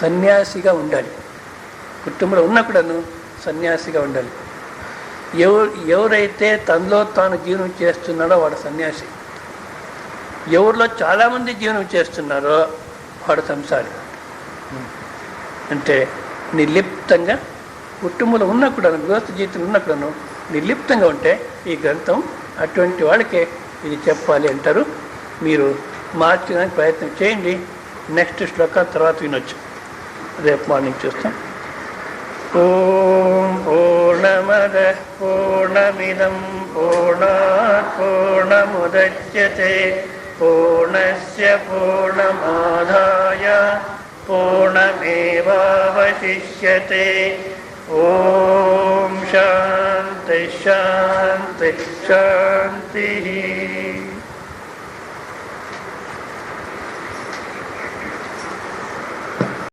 సన్యాసిగా ఉండాలి. కుటుంబంలో ఉన్నప్పుడను సన్యాసిగా ఉండాలి. ఎవరైతే తనలో తాను జీవనం చేస్తున్నాడో వాడు సన్యాసి. ఎవరిలో చాలామంది జీవనం చేస్తున్నారో వాడు సంసారి. అంటే నిర్లిప్తంగా కుటుంబంలో ఉన్నప్పుడను, గృహస్థ జీవితం ఉన్నప్పుడను నిర్లిప్తంగా ఉంటే ఈ గ్రంథం అటువంటి వాళ్ళకే ఇది చెప్పాలి అంటారు. మీరు మార్చడానికి ప్రయత్నం చేయండి. నెక్స్ట్ శ్లోక తర్వాత వినొచ్చు, రేపు మార్నింగ్ చూస్తాం. ఓం పూర్ణమద పూర్ణమిదం పూర్ణాత్ పూర్ణముదచ్యతే పూర్ణస్య పూర్ణమాదాయ పూర్ణమేవావశిష్యతే. ఓం శాంతి శాంతి శాంతి.